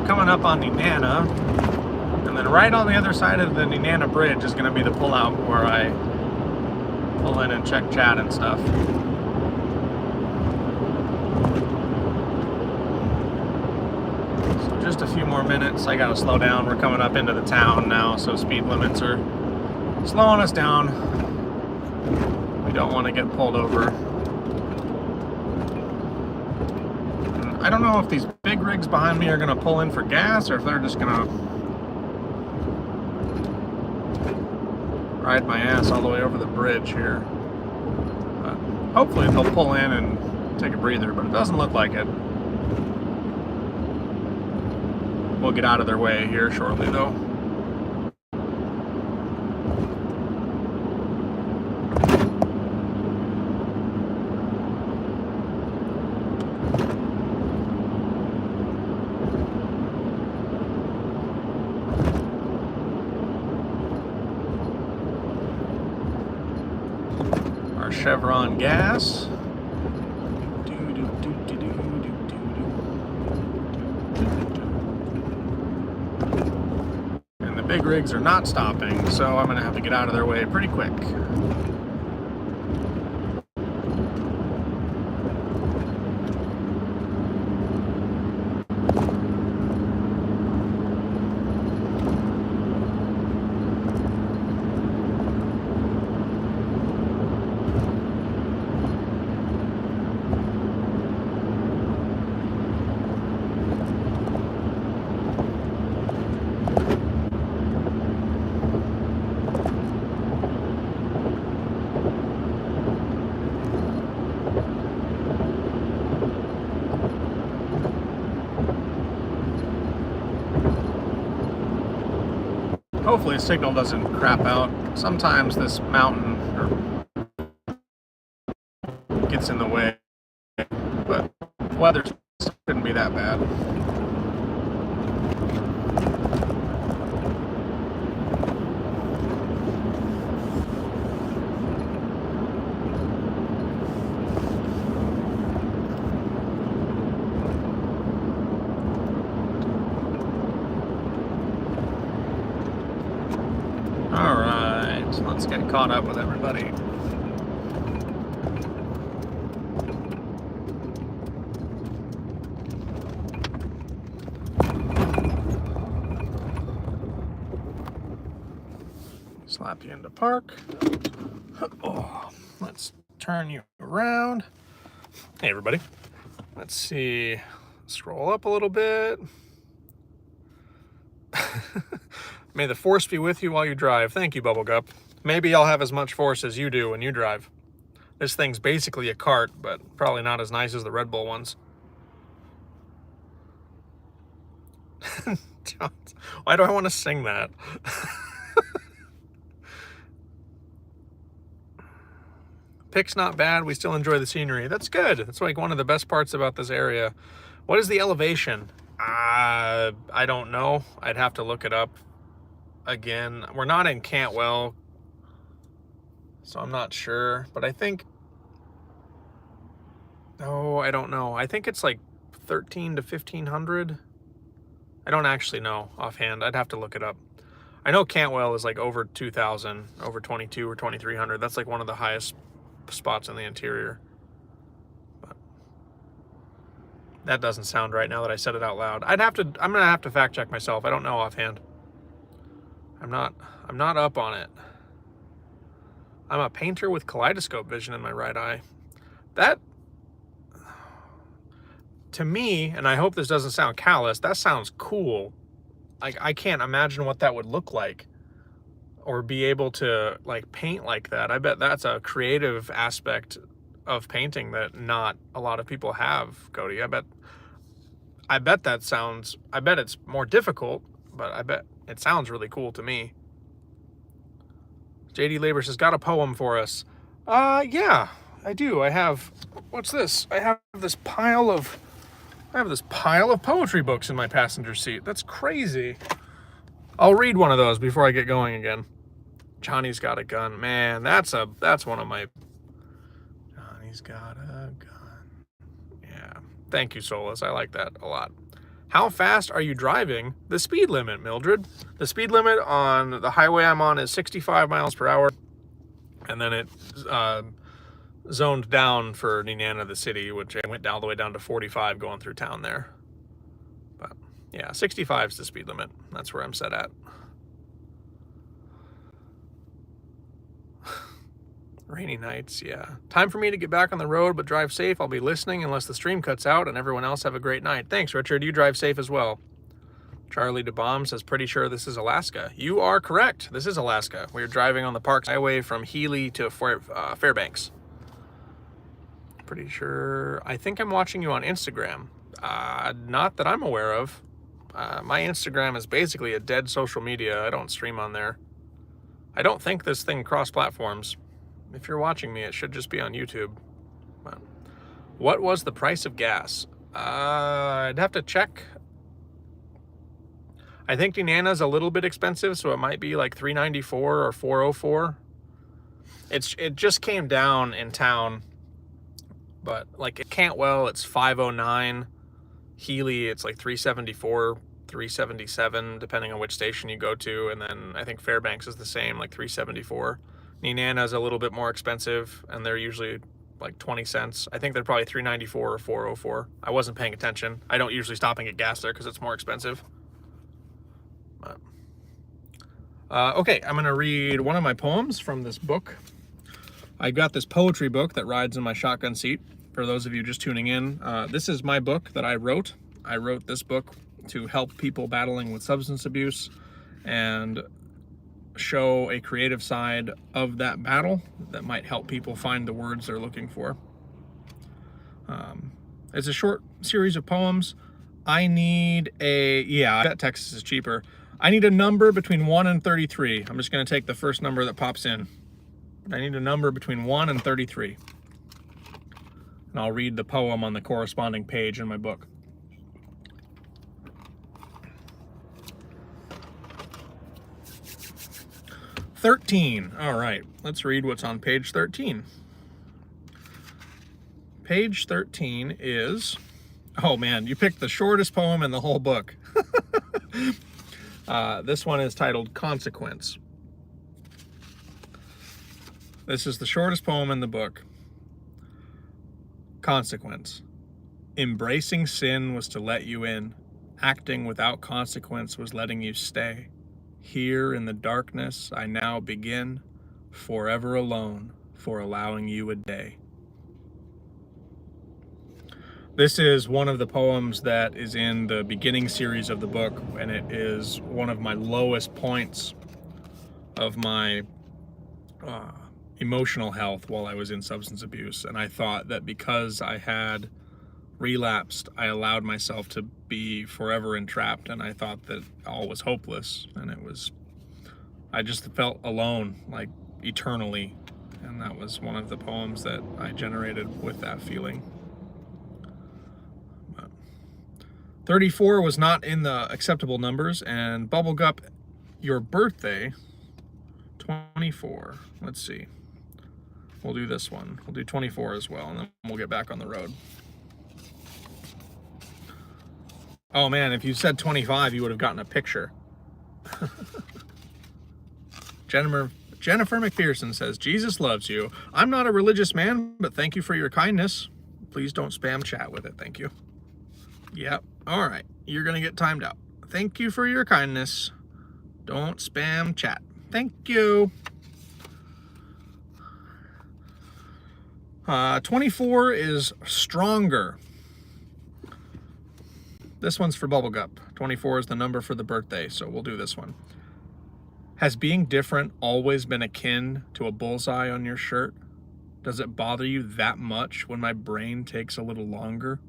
coming up on Nenana, and then right on the other side of the Nenana Bridge is going to be the pullout where I pull in and check chat and stuff. So just a few more minutes. I got to slow down. We're coming up into the town now, so speed limits are slowing us down. We don't want to get pulled over. And I don't know if these big rigs behind me are going to pull in for gas or if they're just going to ride my ass all the way over the bridge here. But hopefully they'll pull in and take a breather, but it doesn't look like it. We'll get out of their way here shortly though. Our Chevron gas. And the big rigs are not stopping, so I'm going to have to get out of their way pretty quick. Hopefully the signal doesn't crap out. Sometimes this mountain gets in the way, but weather shouldn't be that bad. Let's get caught up with everybody. Slap you into park. Oh, let's turn you around. Hey everybody. Let's see. Scroll up a little bit. May the force be with you while you drive. Thank you, Bubblegup. Maybe I'll have as much force as you do when you drive. This thing's basically a cart, but probably not as nice as the Red Bull ones. Why do I want to sing that? Pick's not bad. We still enjoy the scenery. That's good. That's like one of the best parts about this area. What is the elevation? I don't know. I'd have to look it up again. We're not in Cantwell, so I'm not sure. But I think... Oh, I don't know. I think it's like 13 to 1,500. I don't actually know offhand. I'd have to look it up. I know Cantwell is like over 2,000, over 2,200 or 2,300. That's like one of the highest spots in the interior. But that doesn't sound right now that I said it out loud. I'm gonna have to fact check myself. I don't know offhand. I'm not up on it. I'm a painter with kaleidoscope vision in my right eye. That, to me, and I hope this doesn't sound callous, that sounds cool. Like, I can't imagine what that would look like or be able to like paint like that. I bet that's a creative aspect of painting that not a lot of people have, Cody. I bet it's more difficult, but I bet it sounds really cool to me. JD Labor has got a poem for us. Yeah, I do. I have, what's this? I have this pile of poetry books in my passenger seat. That's crazy. I'll read one of those before I get going again. Johnny's got a gun. Man, that's one of my... Johnny's got a gun. Yeah. Thank you, Solus. I like that a lot. How fast are you driving the speed limit, Mildred? The speed limit on the highway I'm on is 65 miles per hour. And then it zoned down for Nenana, the city, which I went all the way down to 45 going through town there. But yeah, 65 is the speed limit. That's where I'm set at. Rainy nights, yeah. Time for me to get back on the road, but drive safe. I'll be listening unless the stream cuts out, and everyone else have a great night. Thanks, Richard. You drive safe as well. Charlie DeBomb says, pretty sure this is Alaska. You are correct. This is Alaska. We're driving on the Parks Highway from Healy to Fairbanks. Pretty sure. I think I'm watching you on Instagram. Not that I'm aware of. My Instagram is basically a dead social media. I don't stream on there. I don't think this thing cross platforms. If you're watching me, it should just be on YouTube. What was the price of gas? I'd have to check. I think Nenana's a little bit expensive, so it might be like $3.94 or $4.04. It just came down in town, but like at Cantwell, it's $5.09. Healy, it's like $3.74, $3.77, depending on which station you go to. And then I think Fairbanks is the same, like $3.74. Nenana's a little bit more expensive, and they're usually like 20 cents. I think they're probably $3.94 or $4.04. I wasn't paying attention. I don't usually stop and get gas there because it's more expensive. Okay, I'm going to read one of my poems from this book. I got this poetry book that rides in my shotgun seat. For those of you just tuning in, this is my book that I wrote. I wrote this book to help people battling with substance abuse and show a creative side of that battle that might help people find the words they're looking for. It's a short series of poems. I need I bet Texas is cheaper. I need a number between 1 and 33. I'm just going to take the first number that pops in. I need a number between 1 and 33. And I'll read the poem on the corresponding page in my book. "13. All right, let's read what's on page 13. Page 13 is, oh man, you picked the shortest poem in the whole book. This one is titled Consequence. This is the shortest poem in the book. Consequence. Embracing sin was to let you in. Acting without consequence was letting you stay. Here in the darkness I now begin, forever alone for allowing you a day. This is one of the poems that is in the beginning series of the book, and it is one of my lowest points of my emotional health while I was in substance abuse. And I thought that because I had relapsed, I allowed myself to be forever entrapped, and I thought that all was hopeless, and I just felt alone, like eternally. And that was one of the poems that I generated with that feeling. 34 was not in the acceptable numbers, and Bubblegup, your birthday, 24. Let's see. We'll do this one. We'll do 24 as well, and then we'll get back on the road. Oh man, if you said 25, you would have gotten a picture. Jennifer McPherson says, Jesus loves you. I'm not a religious man, but thank you for your kindness. Please don't spam chat with it. Thank you. Yep. All right. You're going to get timed out. Thank you for your kindness. Don't spam chat. Thank you. 24 is stronger. This one's for Bubblegup. 24 is the number for the birthday, so we'll do this one. Has being different always been akin to a bullseye on your shirt? Does it bother you that much when my brain takes a little longer?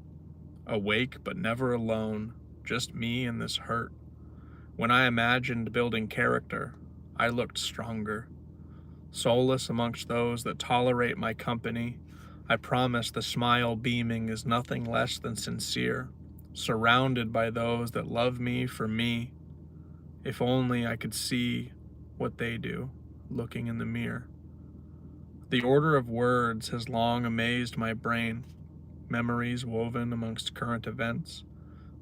Awake but never alone, just me and this hurt. When I imagined building character, I looked stronger. Soulless amongst those that tolerate my company, I promise the smile beaming is nothing less than sincere. Surrounded by those that love me for me. If only I could see what they do, looking in the mirror. The order of words has long amazed my brain. Memories woven amongst current events,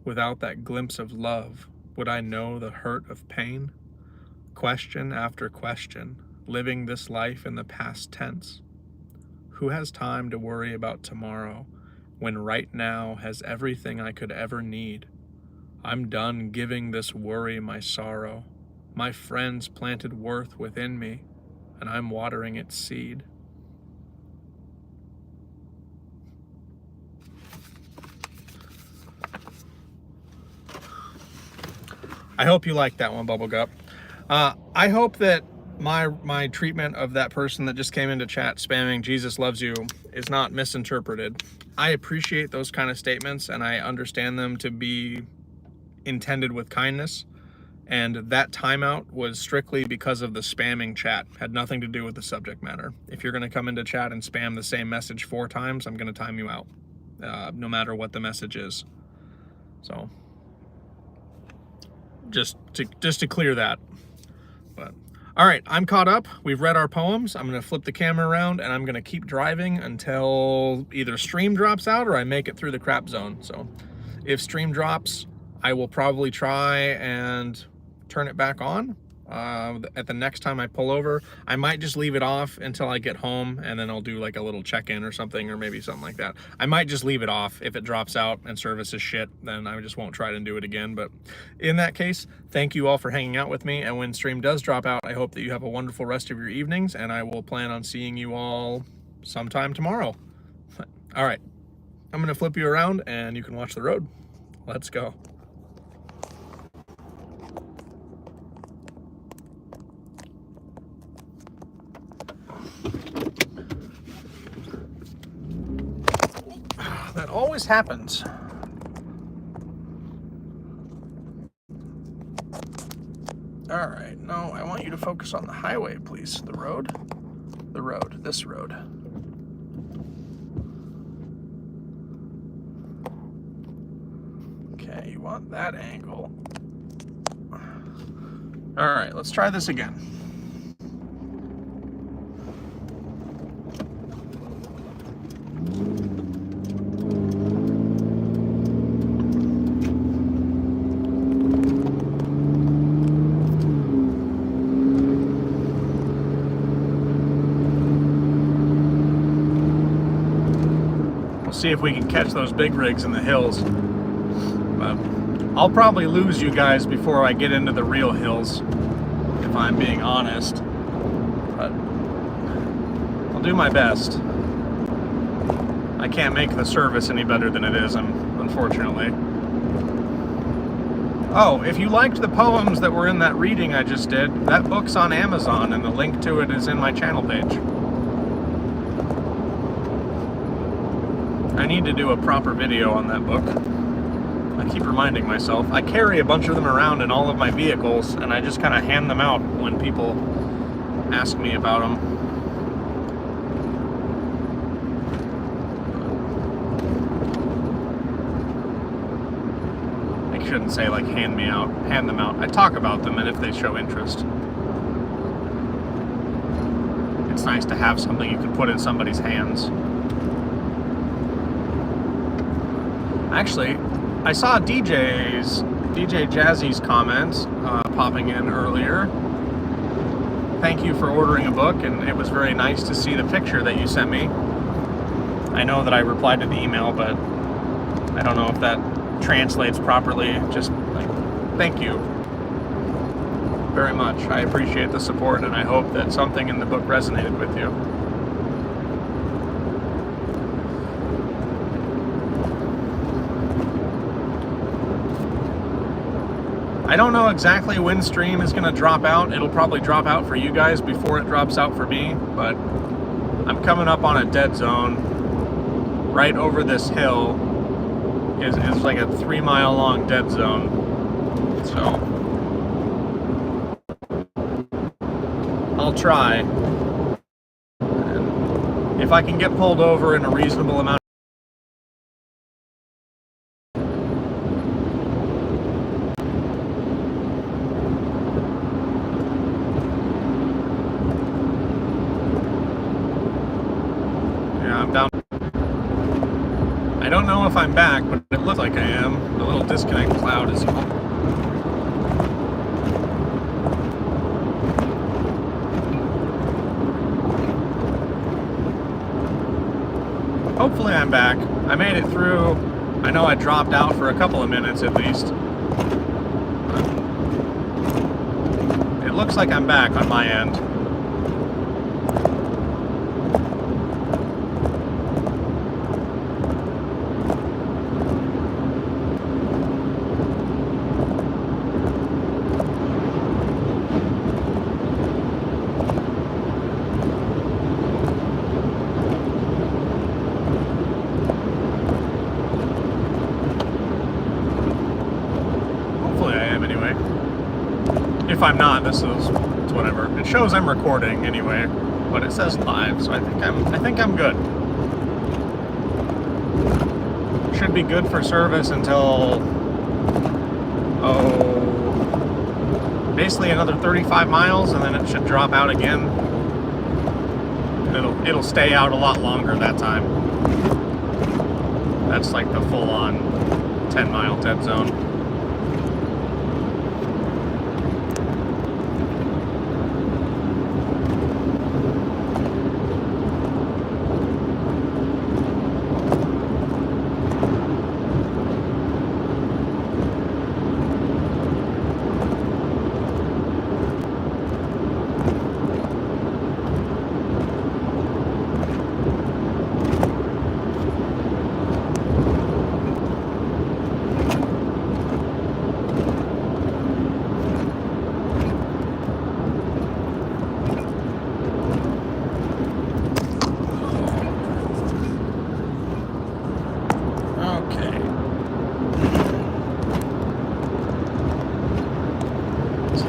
Without that glimpse of love, would I know the hurt of pain? Question after question, living this life in the past tense. Who has time to worry about tomorrow when right now has everything I could ever need? I'm done giving this worry my sorrow. My friends planted worth within me, and I'm watering its seed. I hope you like that one, Bubblegup. I hope that my treatment of that person that just came into chat spamming Jesus loves you is not misinterpreted. I appreciate those kind of statements, and I understand them to be intended with kindness. And that timeout was strictly because of the spamming chat. Had nothing to do with the subject matter. If you're gonna come into chat and spam the same message 4 times, I'm gonna time you out, no matter what the message is. So, just to clear that. But all right, I'm caught up. We've read our poems. I'm gonna flip the camera around and I'm gonna keep driving until either stream drops out or I make it through the crap zone. So if stream drops, I will probably try and turn it back on at the next time I pull over. I might just leave it off until I get home, and then I'll do like a little check-in or something, or maybe something like that. I might just leave it off. If it drops out and service is shit, then I just won't try to do it again. But in that case, thank you all for hanging out with me, and when stream does drop out, I hope that you have a wonderful rest of your evenings, and I will plan on seeing you all sometime tomorrow. All right, I'm gonna flip you around and you can watch the road. Let's go. That always happens. All right, no, I want you to focus on the highway, please. The road, this road. Okay, you want that angle. All right, let's try this again. See if we can catch those big rigs in the hills. I'll probably lose you guys before I get into the real hills, if I'm being honest. But I'll do my best. I can't make the service any better than it is, unfortunately. Oh, if you liked the poems that were in that reading I just did, that book's on Amazon, and the link to it is in my channel page. I need to do a proper video on that book. I keep reminding myself. I carry a bunch of them around in all of my vehicles, and I just kind of hand them out when people ask me about them. I shouldn't say like hand them out. I talk about them, and if they show interest. It's nice to have something you can put in somebody's hands. Actually, I saw DJ Jazzy's comments popping in earlier. Thank you for ordering a book, and it was very nice to see the picture that you sent me. I know that I replied to the email, but I don't know if that translates properly. Just like, thank you very much. I appreciate the support, and I hope that something in the book resonated with you. I don't know exactly when stream is going to drop out. It'll probably drop out for you guys before it drops out for me, but I'm coming up on a dead zone. Right over this hill is like a 3-mile long dead zone. So I'll try. And if I can get pulled over in a reasonable amount I don't know if I'm back, but it looks like I am. A little disconnect. that cloud is evil. Hopefully I'm back. I made it through. I know I dropped out for a couple of minutes at least. It looks like I'm back on my end. If I'm not, it's whatever. It shows I'm recording anyway, but it says live, so I think I'm good. Should be good for service until basically another 35 miles, and then it should drop out again. And it'll stay out a lot longer that time. That's like the full-on 10-mile dead zone.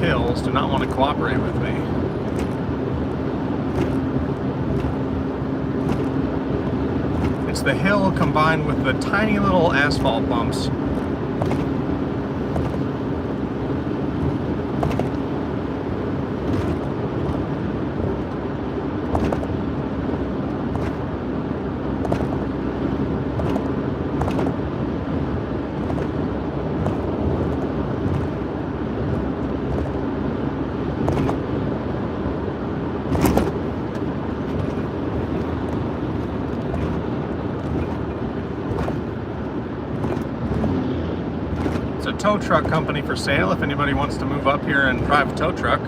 Hills do not want to cooperate with me. It's the hill combined with the tiny little asphalt bumps. Tow truck company for sale if anybody wants to move up here and drive a tow truck.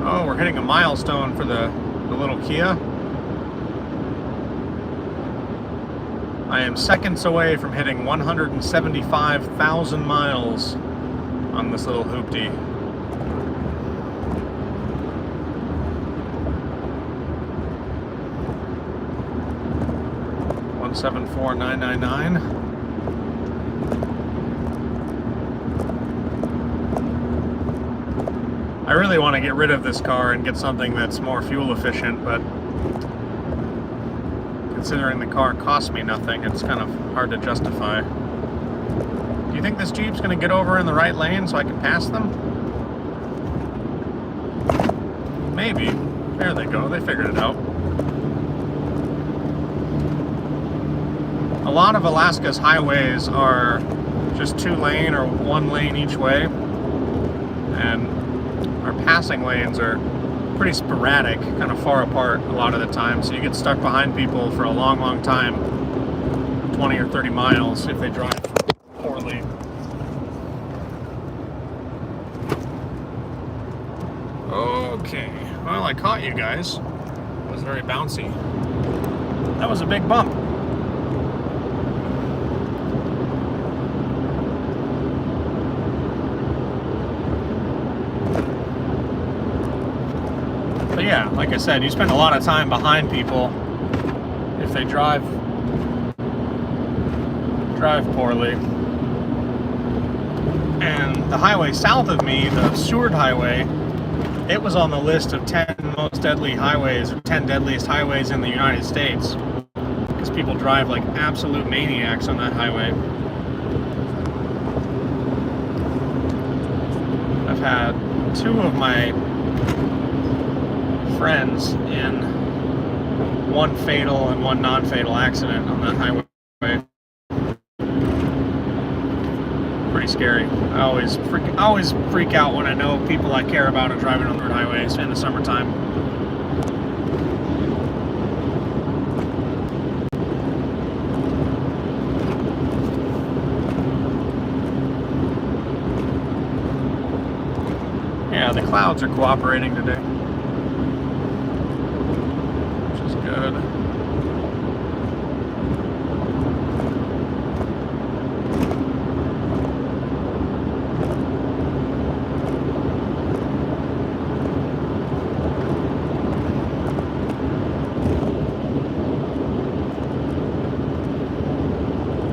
Oh, we're hitting a milestone for the little Kia. I am seconds away from hitting 175,000 miles on this little hoopty. $174,999. I really want to get rid of this car and get something that's more fuel efficient, but considering the car cost me nothing, it's kind of hard to justify. Do you think this Jeep's going to get over in the right lane so I can pass them? Maybe. There they go. They figured it out. A lot of Alaska's highways are just 2-lane or 1 lane each way, and our passing lanes are pretty sporadic, kind of far apart a lot of the time, so you get stuck behind people for a long time, 20 or 30 miles if they drive poorly. Okay, well, I caught you guys. It was very bouncy. That was a big bump. But yeah, like I said, you spend a lot of time behind people if they drive poorly. And the highway south of me, the Seward Highway, it was on the list of 10 most deadly highways, or 10 deadliest highways in the United States, because people drive like absolute maniacs on that highway. I've had 2 of my friends in one fatal and one non-fatal accident on that highway. Pretty scary. I always freak out when I know people I care about are driving on the highways in the summertime. Yeah, the clouds are cooperating today, which is good.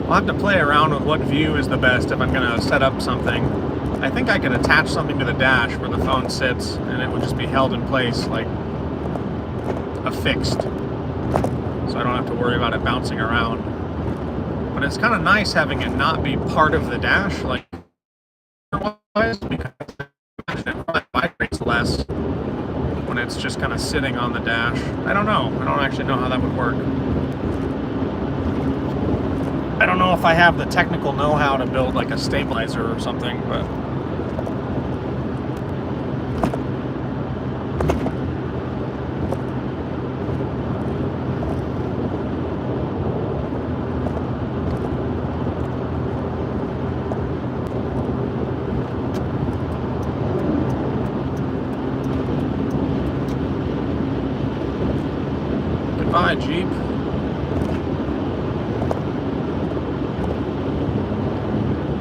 I'll have to play around with what view is the best if I'm going to set up something. I think I could attach something to the dash where the phone sits and it would just be held in place, like affixed, so I don't have to worry about it bouncing around. But it's kind of nice having it not be part of the dash, like otherwise, because it probably vibrates less when it's just kind of sitting on the dash. I don't know. I don't actually know how that would work. I don't know if I have the technical know-how to build like a stabilizer or something, but goodbye, Jeep.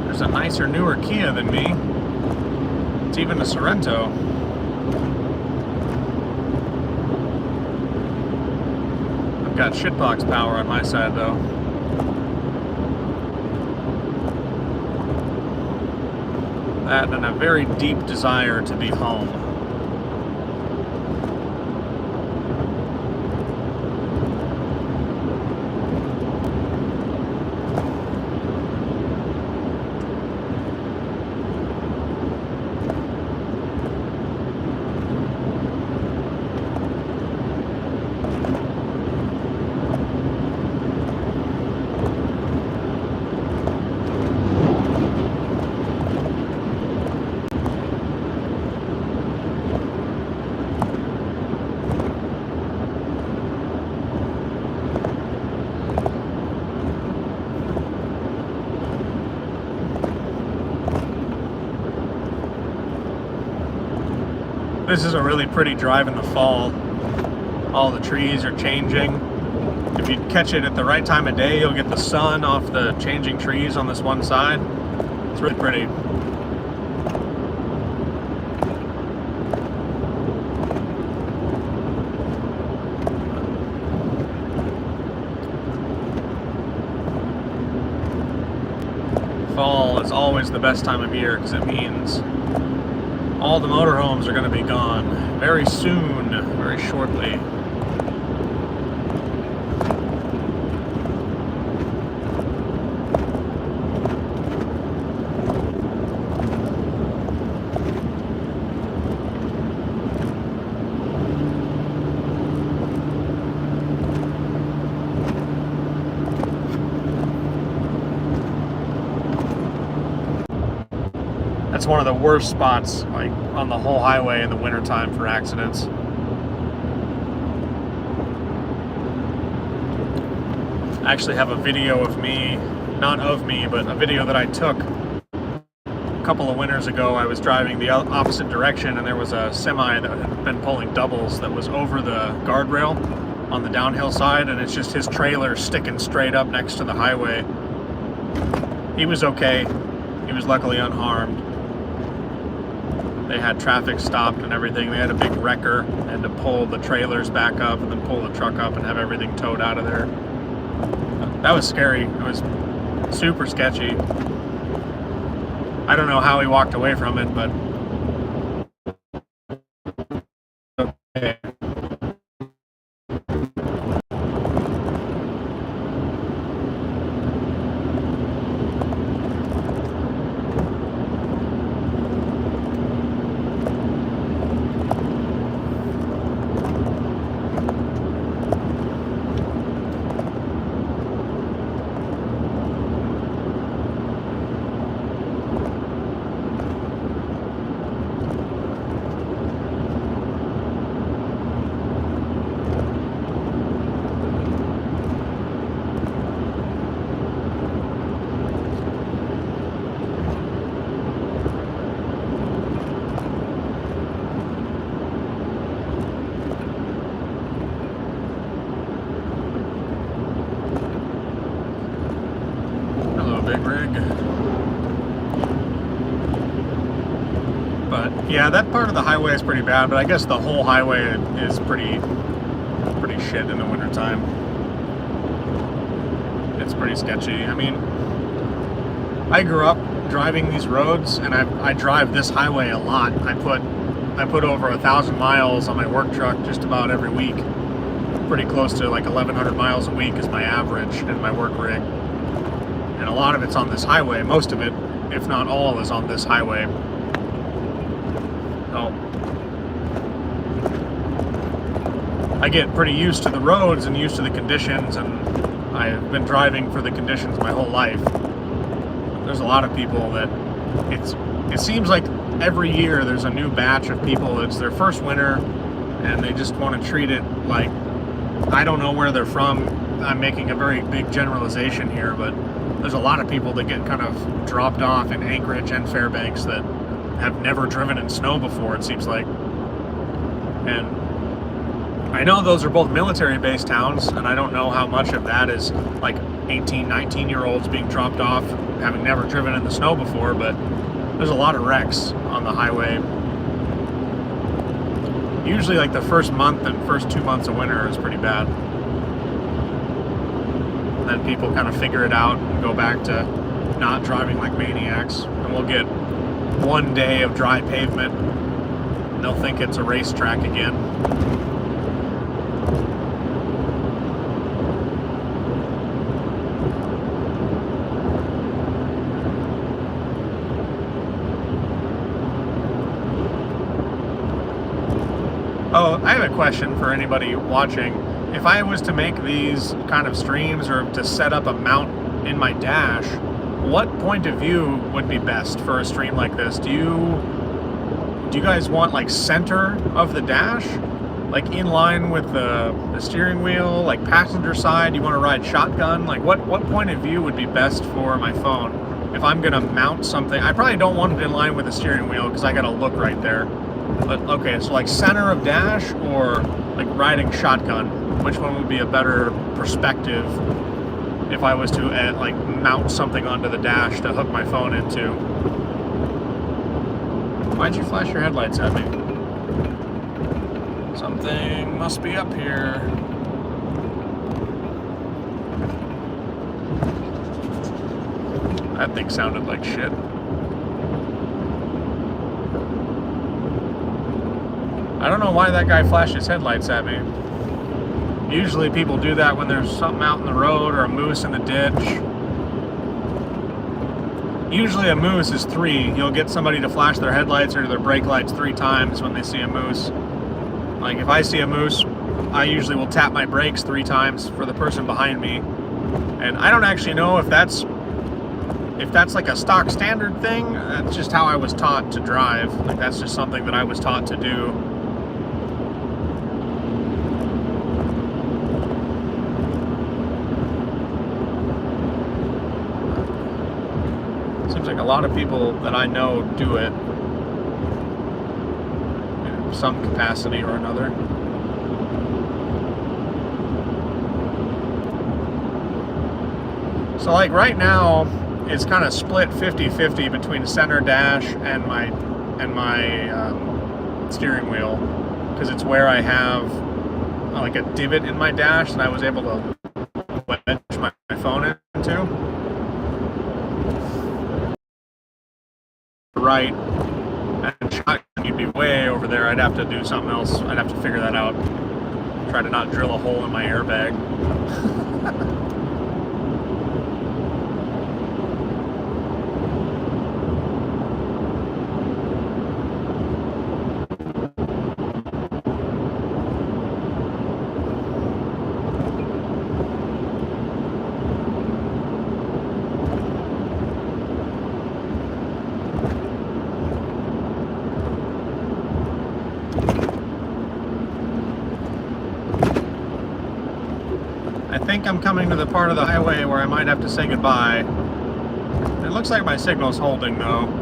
There's a nicer, newer Kia than me. It's even a Sorento. I've got shitbox power on my side, though. That and a very deep desire to be home. This is a really pretty drive in the fall. All the trees are changing. If you catch it at the right time of day, you'll get the sun off the changing trees on this one side. It's really pretty. Fall is always the best time of year because it means all the motorhomes are going to be gone very soon, very shortly. That's one of the worst spots, like on the whole highway in the wintertime for accidents. I actually have a video of me, not of me, but a video that I took a couple of winters ago. I was driving the opposite direction and there was a semi that had been pulling doubles that was over the guardrail. on the downhill side, and it's just his trailer sticking straight up next to the highway. He was okay. He was luckily unharmed. They had traffic stopped and everything. They had a big wrecker and to pull the trailers back up and then pull the truck up and have everything towed out of there. That was scary. It was super sketchy. I don't know how he walked away from it, but okay. Big rig. But yeah, that part of the highway is pretty bad, but I guess the whole highway is pretty shit in the wintertime. It's pretty sketchy. I mean, I grew up driving these roads, and I drive this highway a lot. I put over 1,000 miles on my work truck just about every week. Pretty close to like 1,100 miles a week is my average in my work rig. And a lot of it's on this highway. Most of it, if not all, is on this highway. So I get pretty used to the roads and used to the conditions, and I've been driving for the conditions my whole life. There's a lot of people that it seems like every year there's a new batch of people. It's their first winter and they just want to treat it like, I don't know where they're from. I'm making a very big generalization here, but there's a lot of people that get kind of dropped off in Anchorage and Fairbanks that have never driven in snow before, it seems like. And I know those are both military-based towns, and I don't know how much of that is like 18, 19-year-olds being dropped off, having never driven in the snow before, but there's a lot of wrecks on the highway. Usually like the first month and first 2 months of winter is pretty bad. Then people kind of figure it out and go back to not driving like maniacs, and we'll get one day of dry pavement and they'll think it's a racetrack again. Oh, I have a question for anybody watching. If I was to make these kind of streams or to set up a mount in my dash, what point of view would be best for a stream like this? Do you guys want like center of the dash? Like in line with the steering wheel, like passenger side? You want to ride shotgun? Like what point of view would be best for my phone? If I'm gonna mount something, I probably don't want it in line with the steering wheel because I gotta look right there. But okay, so like center of dash or like riding shotgun? Which one would be a better perspective if I was to like mount something onto the dash to hook my phone into? Why'd you flash your headlights at me? Something must be up here. That thing sounded like shit. I don't know why that guy flashed his headlights at me. Usually people do that when there's something out in the road or a moose in the ditch. Usually a moose is 3. You'll get somebody to flash their headlights or their brake lights 3 times when they see a moose. Like if I see a moose, I usually will tap my brakes 3 times for the person behind me. And I don't actually know if that's like a stock standard thing. That's just how I was taught to drive. Like that's just something that I was taught to do. Like a lot of people that I know do it in some capacity or another. So like right now, it's kind of split 50-50 between center dash and my steering wheel, because it's where I have like a divot in my dash that I was able to wedge my phone into. Right, and shot, you'd be way over there. I'd have to do something else. I'd have to figure that out. Try to not drill a hole in my airbag. I think I'm coming to the part of the highway where I might have to say goodbye. It looks like my signal's holding though.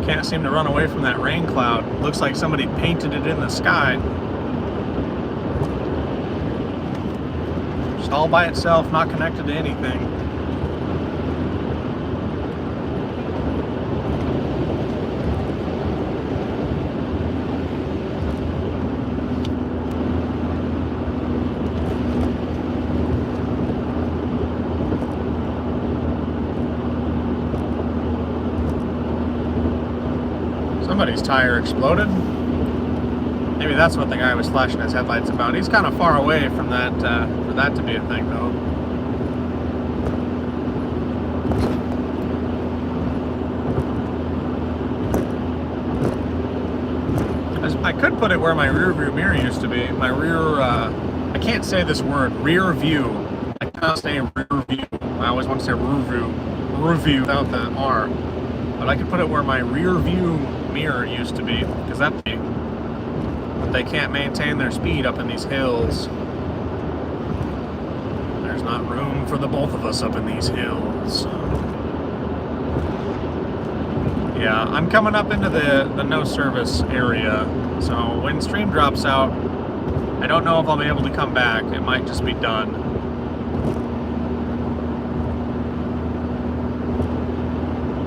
Can't seem to run away from that rain cloud. Looks like somebody painted it in the sky. Just all by itself, not connected to anything. Somebody's tire exploded. Maybe that's what the guy was flashing his headlights about. He's kind of far away from that for that to be a thing, though. I could put it where my rear view mirror used to be. My rear, I can't say this word, rear view. I cannot say rear view. I always want to say rear view without the R. But I could put it where my rear view mirror used to be, because but they can't maintain their speed up in these hills. There's not room for the both of us up in these hills. Yeah, I'm coming up into the no service area, so when stream drops out, I don't know if I'll be able to come back. It might just be done.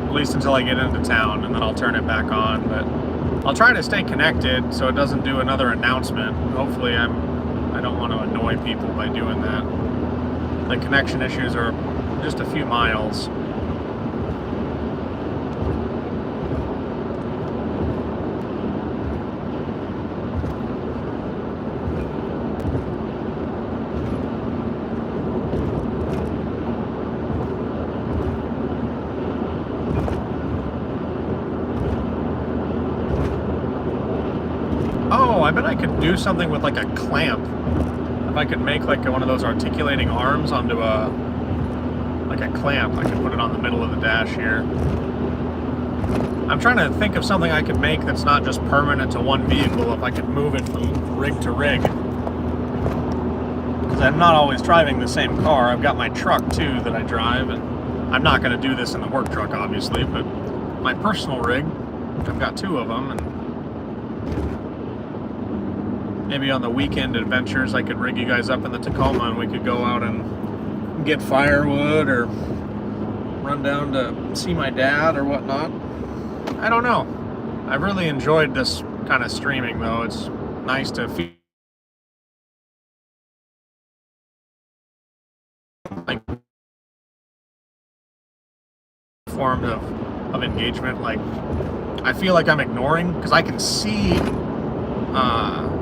At least until I get into town, and then I'll turn it back on. But I'll try to stay connected so it doesn't do another announcement. Hopefully I don't want to annoy people by doing that. The connection issues are just a few miles. Oh, I bet I could do something with like a clamp. If I could make like one of those articulating arms onto like a clamp, I could put it on the middle of the dash here. I'm trying to think of something I could make that's not just permanent to one vehicle, if I could move it from rig to rig. Because I'm not always driving the same car. I've got my truck too that I drive, and I'm not going to do this in the work truck obviously, but my personal rig, I've got two of them, and maybe on the weekend adventures, I could rig you guys up in the Tacoma and we could go out and get firewood or run down to see my dad or whatnot. I don't know. I've really enjoyed this kind of streaming, though. It's nice to feel like form of engagement. Like, I feel like I'm ignoring, because I can see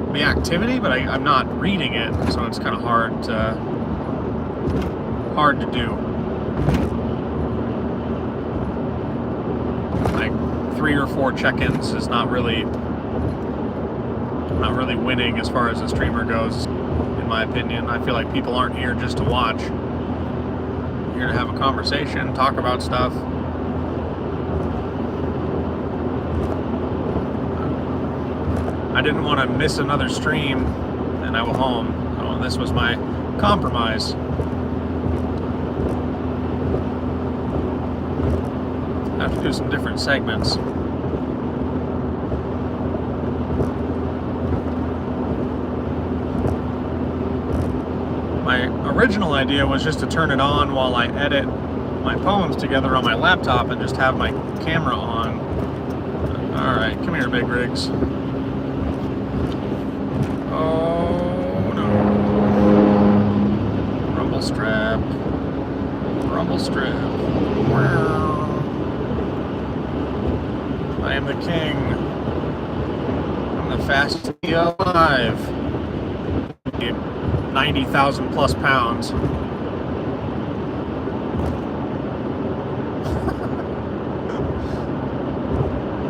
the activity, but I'm not reading it, so it's kind of hard to hard to do. Like 3 or 4 check-ins is not really winning as far as a streamer goes, in my opinion. I feel like people aren't here just to watch. You're here to have a conversation, talk about stuff. I didn't want to miss another stream and I was home. So this was my compromise. I have to do some different segments. My original idea was just to turn it on while I edit my poems together on my laptop and just have my camera on. Alright, come here, Big Rigs. Oh no. Rumble strap. Rumble strap. I am the king. I'm the fastest alive. 90,000 plus pounds.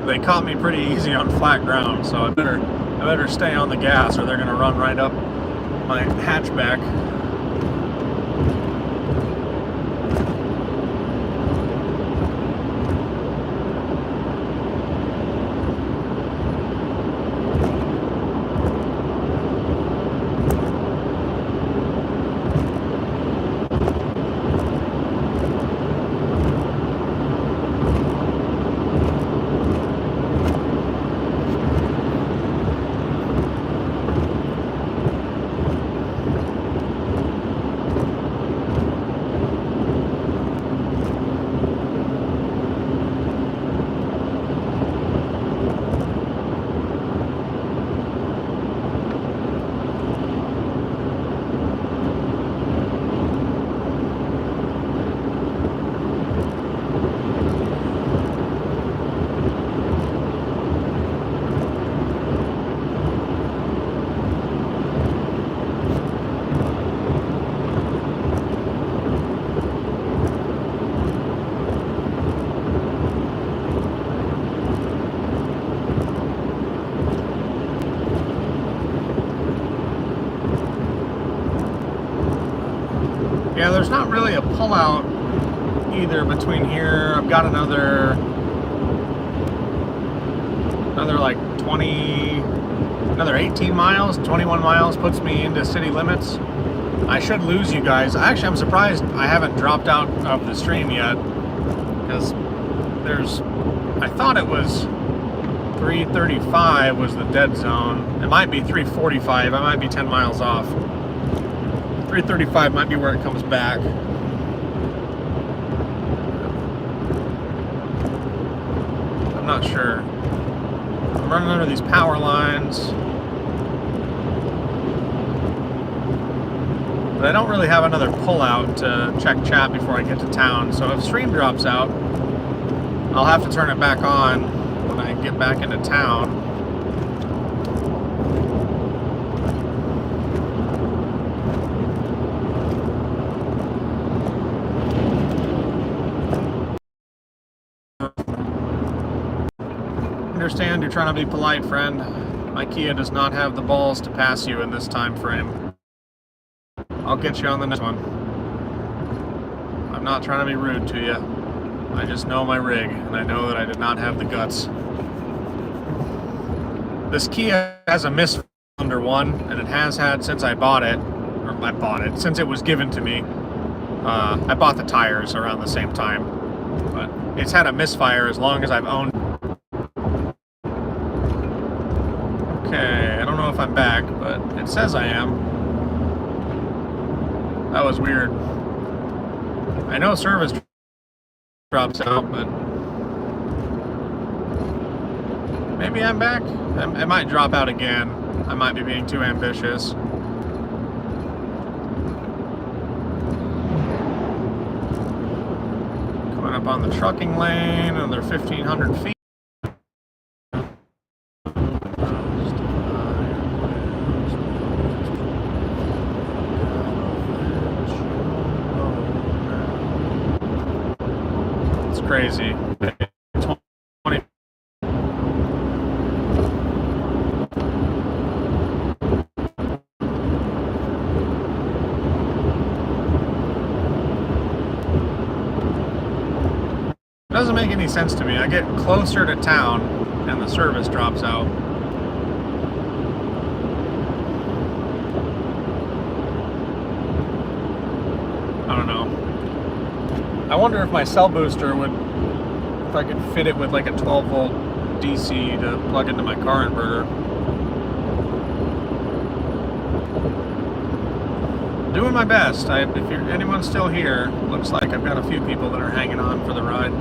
They caught me pretty easy on flat ground, so I better stay on the gas or they're gonna run right up my hatchback. Yeah, there's not really a pullout either between here. I've got another like 18 miles, 21 miles puts me into city limits. I should lose you guys. Actually, I'm surprised I haven't dropped out of the stream yet, because I thought it was 335 was the dead zone. It might be 345. I might be 10 miles off. 335 might be where it comes back. I'm not sure. I'm running under these power lines. But I don't really have another pullout to check chat before I get to town. So if stream drops out, I'll have to turn it back on when I get back into town. Understand you're trying to be polite, friend. My Kia does not have the balls to pass you in this time frame. I'll get you on the next one. I'm not trying to be rude to you. I just know my rig, and I know that I did not have the guts. This Kia has a misfire one, and it has had since I bought it. Or I bought it, since it was given to me. I bought the tires around the same time. But it's had a misfire as long as I've owned. Okay, I don't know if I'm back, but it says I am. That was weird. I know service drops out, but maybe I'm back. It might drop out again. I might be being too ambitious. Coming up on the trucking lane, another 1,500 feet. crazy. 20. It doesn't make any sense to me. I get closer to town and the service drops out. I don't know. I wonder if my cell booster would, if I could fit it with like a 12 volt DC to plug into my car inverter. Doing my best. If anyone's still here, looks like I've got a few people that are hanging on for the ride.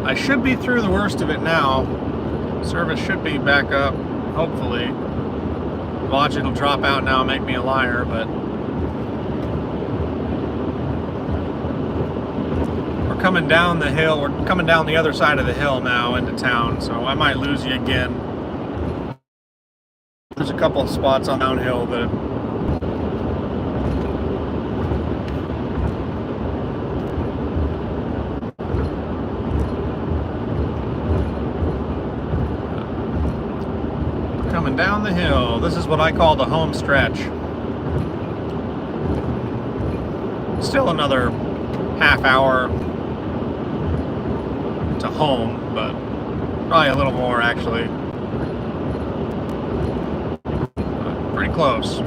I should be through the worst of it now. Service should be back up, hopefully. Watch, it'll drop out now and make me a liar, but we're coming down the hill. We're coming down the other side of the hill now into town, so I might lose you again. There's a couple of spots on downhill that coming down the hill. This is what I call the home stretch. Still another half hour to home, but probably a little more actually. But pretty close.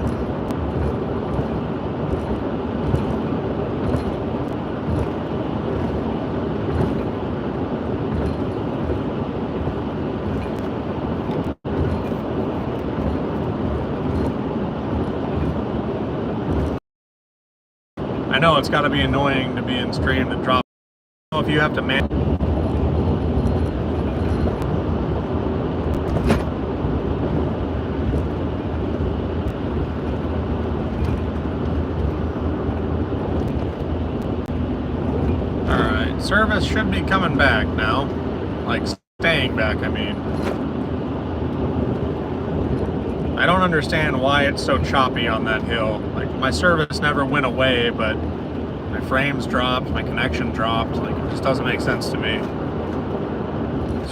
I know it's got to be annoying to be in stream to drop. I don't know if you have to man. Alright, service should be coming back now. Like, staying back, I mean. I don't understand why it's so choppy on that hill. Like, my service never went away, but my frames dropped, my connection dropped. Like, it just doesn't make sense to me.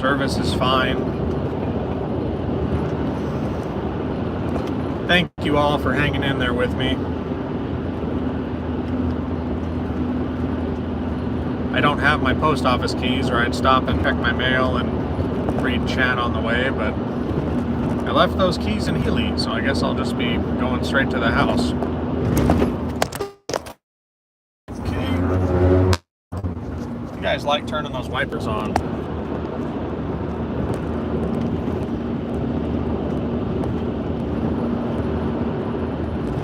Service is fine. Thank you all for hanging in there with me. I don't have my post office keys, or I'd stop and check my mail and read chat on the way, but I left those keys in Healy, so I guess I'll just be going straight to the house. Okay. You guys like turning those wipers on.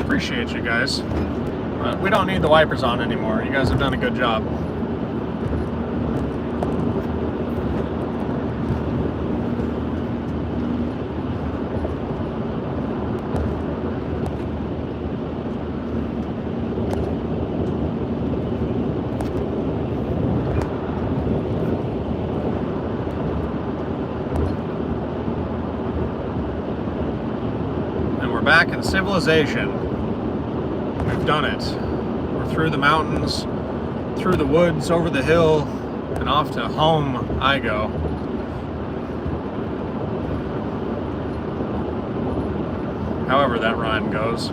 Appreciate you guys. But we don't need the wipers on anymore. You guys have done a good job. Back in civilization. We've done it. We're through the mountains, through the woods, over the hill, and off to home I go. However that rhyme goes.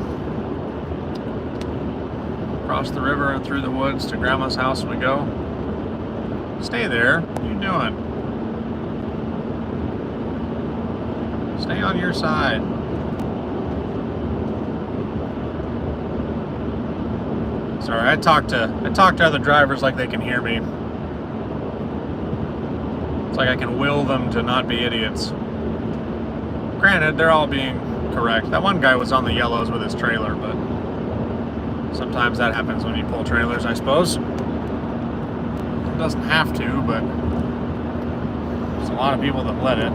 Across the river and through the woods to Grandma's house we go. Stay there. What are you doing? Stay on your side. Sorry, I talk to other drivers like they can hear me. It's like I can will them to not be idiots. Granted, they're all being correct. That one guy was on the yellows with his trailer, but sometimes that happens when you pull trailers, I suppose. It doesn't have to, but there's a lot of people that let it.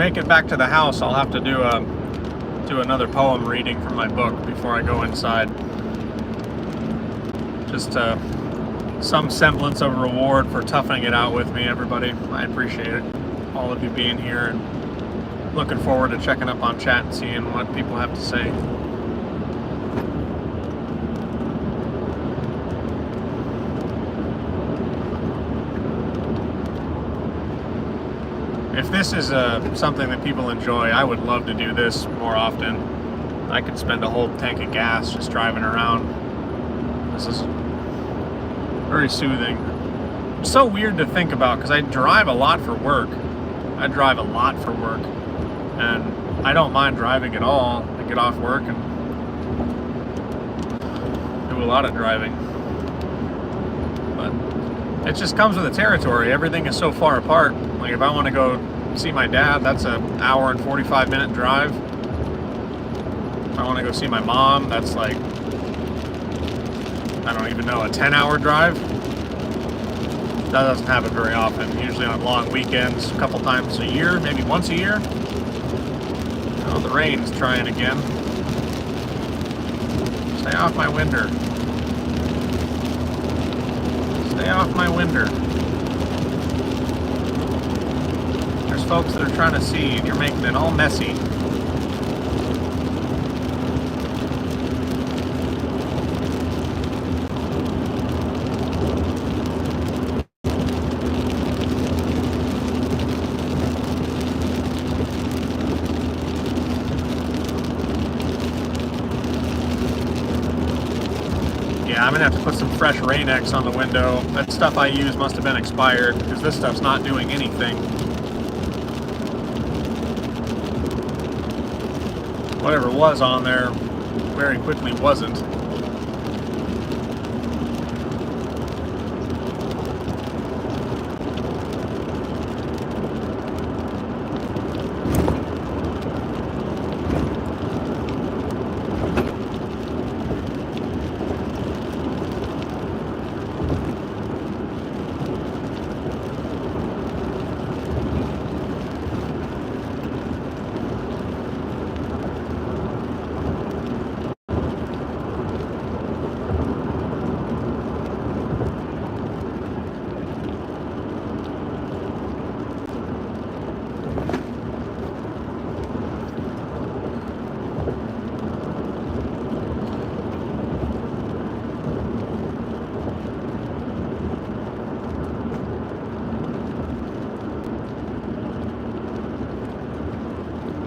make it back to the house, I'll have to do another poem reading from my book before I go inside. Just some semblance of reward for toughing it out with me, everybody. I appreciate it. All of you being here, and looking forward to checking up on chat and seeing what people have to say. If this is something that people enjoy, I would love to do this more often. I could spend a whole tank of gas just driving around. This is very soothing. It's so weird to think about because I drive a lot for work. And I don't mind driving at all. I get off work and do a lot of driving. But it just comes with the territory. Everything is so far apart. Like if I want to go see my dad, that's an hour and 45-minute drive. If I want to go see my mom, that's like, I don't even know, a 10-hour drive. That doesn't happen very often. Usually on long weekends, a couple times a year, maybe once a year. Oh, the rain's trying again. Stay off my winder. Stay off my winder. There's folks that are trying to see, and you're making it all messy. I'm gonna have to put some fresh Rain-X on the window. That stuff I use must have been expired because this stuff's not doing anything. Whatever was on there very quickly wasn't.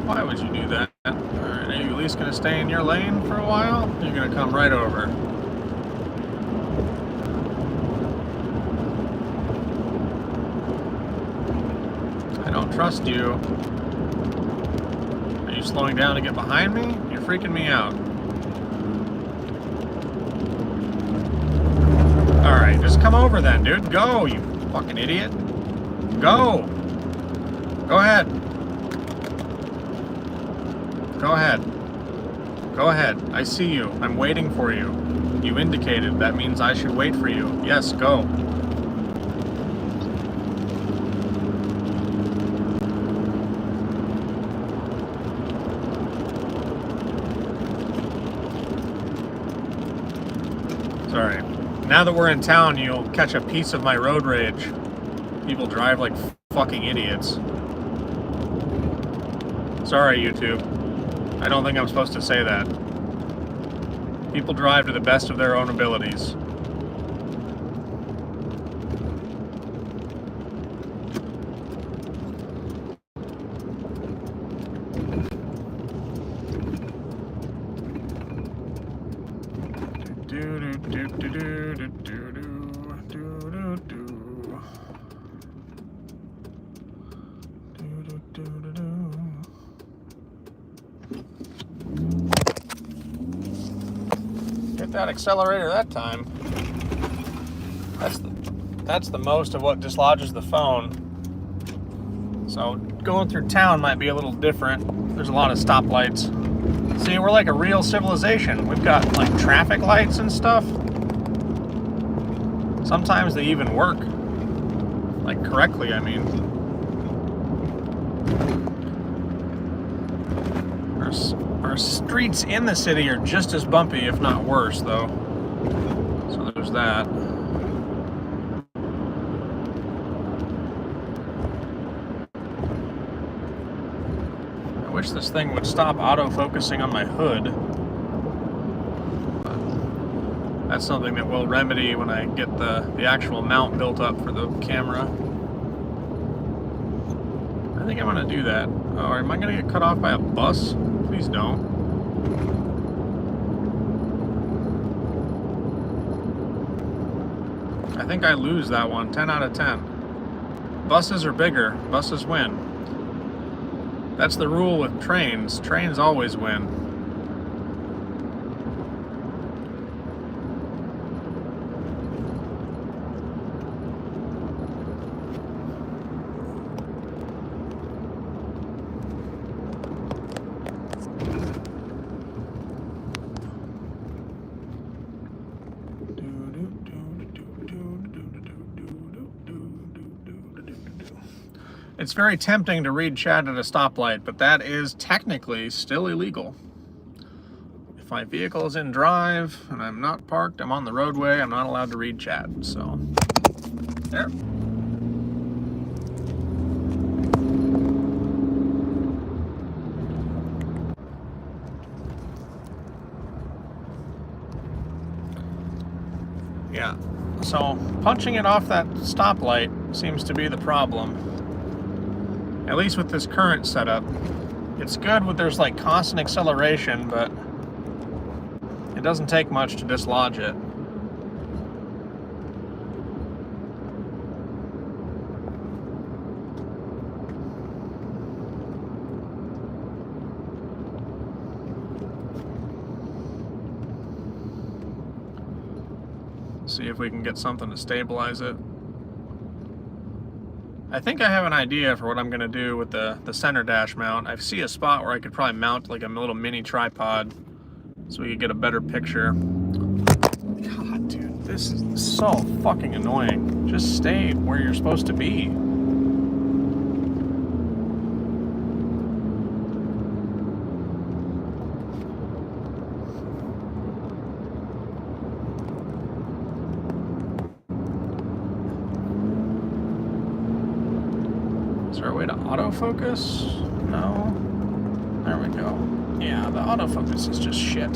Why would you do that? Alright, are you at least going to stay in your lane for a while? You're going to come right over. I don't trust you. Are you slowing down to get behind me? You're freaking me out. Alright, just come over then, dude. Go, you fucking idiot. Go! Go ahead. Go ahead. Go ahead. I see you. I'm waiting for you. You indicated. That means I should wait for you. Yes, go. Sorry. Now that we're in town, you'll catch a piece of my road rage. People drive like fucking idiots. Sorry, YouTube. I don't think I'm supposed to say that. People drive to the best of their own abilities. That accelerator that time. That's the most of what dislodges the phone. So going through town might be a little different. There's a lot of stoplights. See, we're like a real civilization. We've got like traffic lights and stuff. Sometimes they even work. Like correctly, I mean. Our streets in the city are just as bumpy, if not worse, though. So there's that. I wish this thing would stop auto-focusing on my hood. But that's something that we'll remedy when I get the actual mount built up for the camera. I think I'm going to do that. Oh, am I going to get cut off by a bus? Please don't. I think I lose that one, 10 out of 10. Buses are bigger, buses win. That's the rule with trains. Trains always win. It's very tempting to read chat at a stoplight, but that is technically still illegal. If my vehicle is in drive and I'm not parked, I'm on the roadway, I'm not allowed to read chat, so there. Yeah, so punching it off that stoplight seems to be the problem. At least with this current setup. It's good with there's like constant acceleration, but it doesn't take much to dislodge it. See if we can get something to stabilize it. I think I have an idea for what I'm going to do with the center dash mount. I see a spot where I could probably mount like a little mini tripod so we could get a better picture. God, dude, this is so fucking annoying. Just stay where you're supposed to be. Is there a way to autofocus? No. There we go. Yeah, the autofocus is just shit.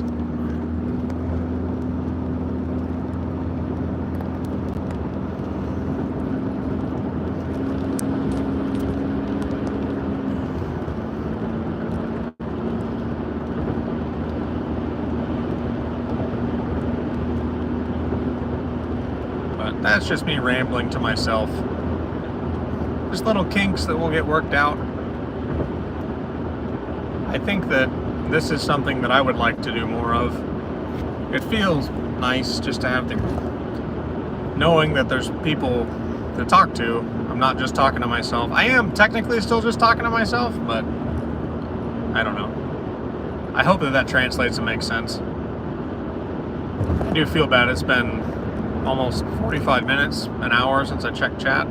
But that's just me rambling to myself. Just little kinks that will get worked out. I think that this is something that I would like to do more of. It feels nice just to have the knowing that there's people to talk to. I'm not just talking to myself. I am technically still just talking to myself, but I don't know. I hope that that translates and makes sense. I do feel bad. It's been almost 45 minutes, an hour since I checked chat.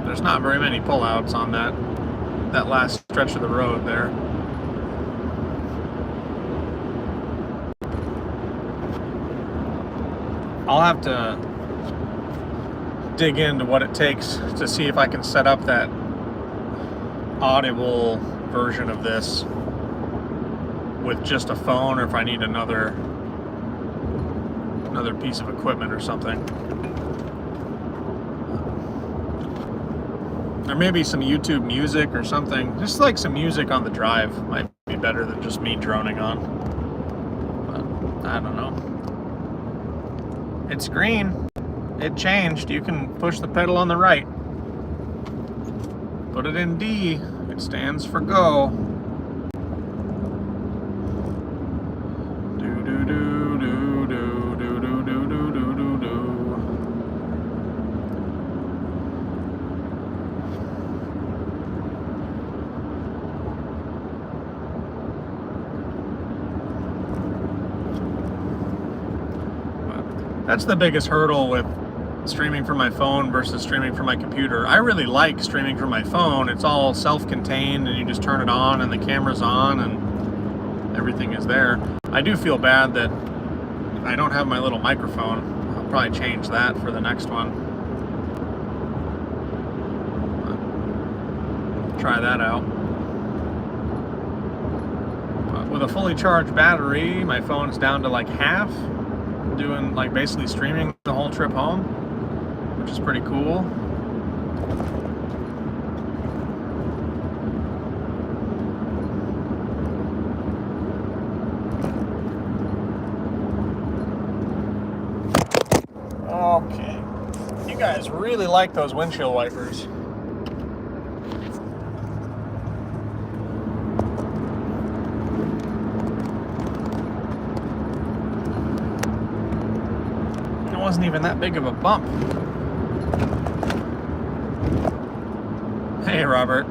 There's not very many pullouts on that last stretch of the road there. I'll have to dig into what it takes to see if I can set up that audible version of this with just a phone, or if I need another piece of equipment or something. Or maybe some YouTube music or something. Just like some music on the drive might be better than just me droning on. But I don't know. It's green. It changed. You can push the pedal on the right. Put it in D. It stands for go. That's the biggest hurdle with streaming from my phone versus streaming from my computer. I really like streaming from my phone. It's all self-contained and you just turn it on and the camera's on and everything is there. I do feel bad that I don't have my little microphone. I'll probably change that for the next one. Try that out. But with a fully charged battery, my phone's down to like half, doing like basically streaming the whole trip home, which is pretty cool. Okay, you guys really like those windshield wipers. It wasn't even that big of a bump. Hey, Robert.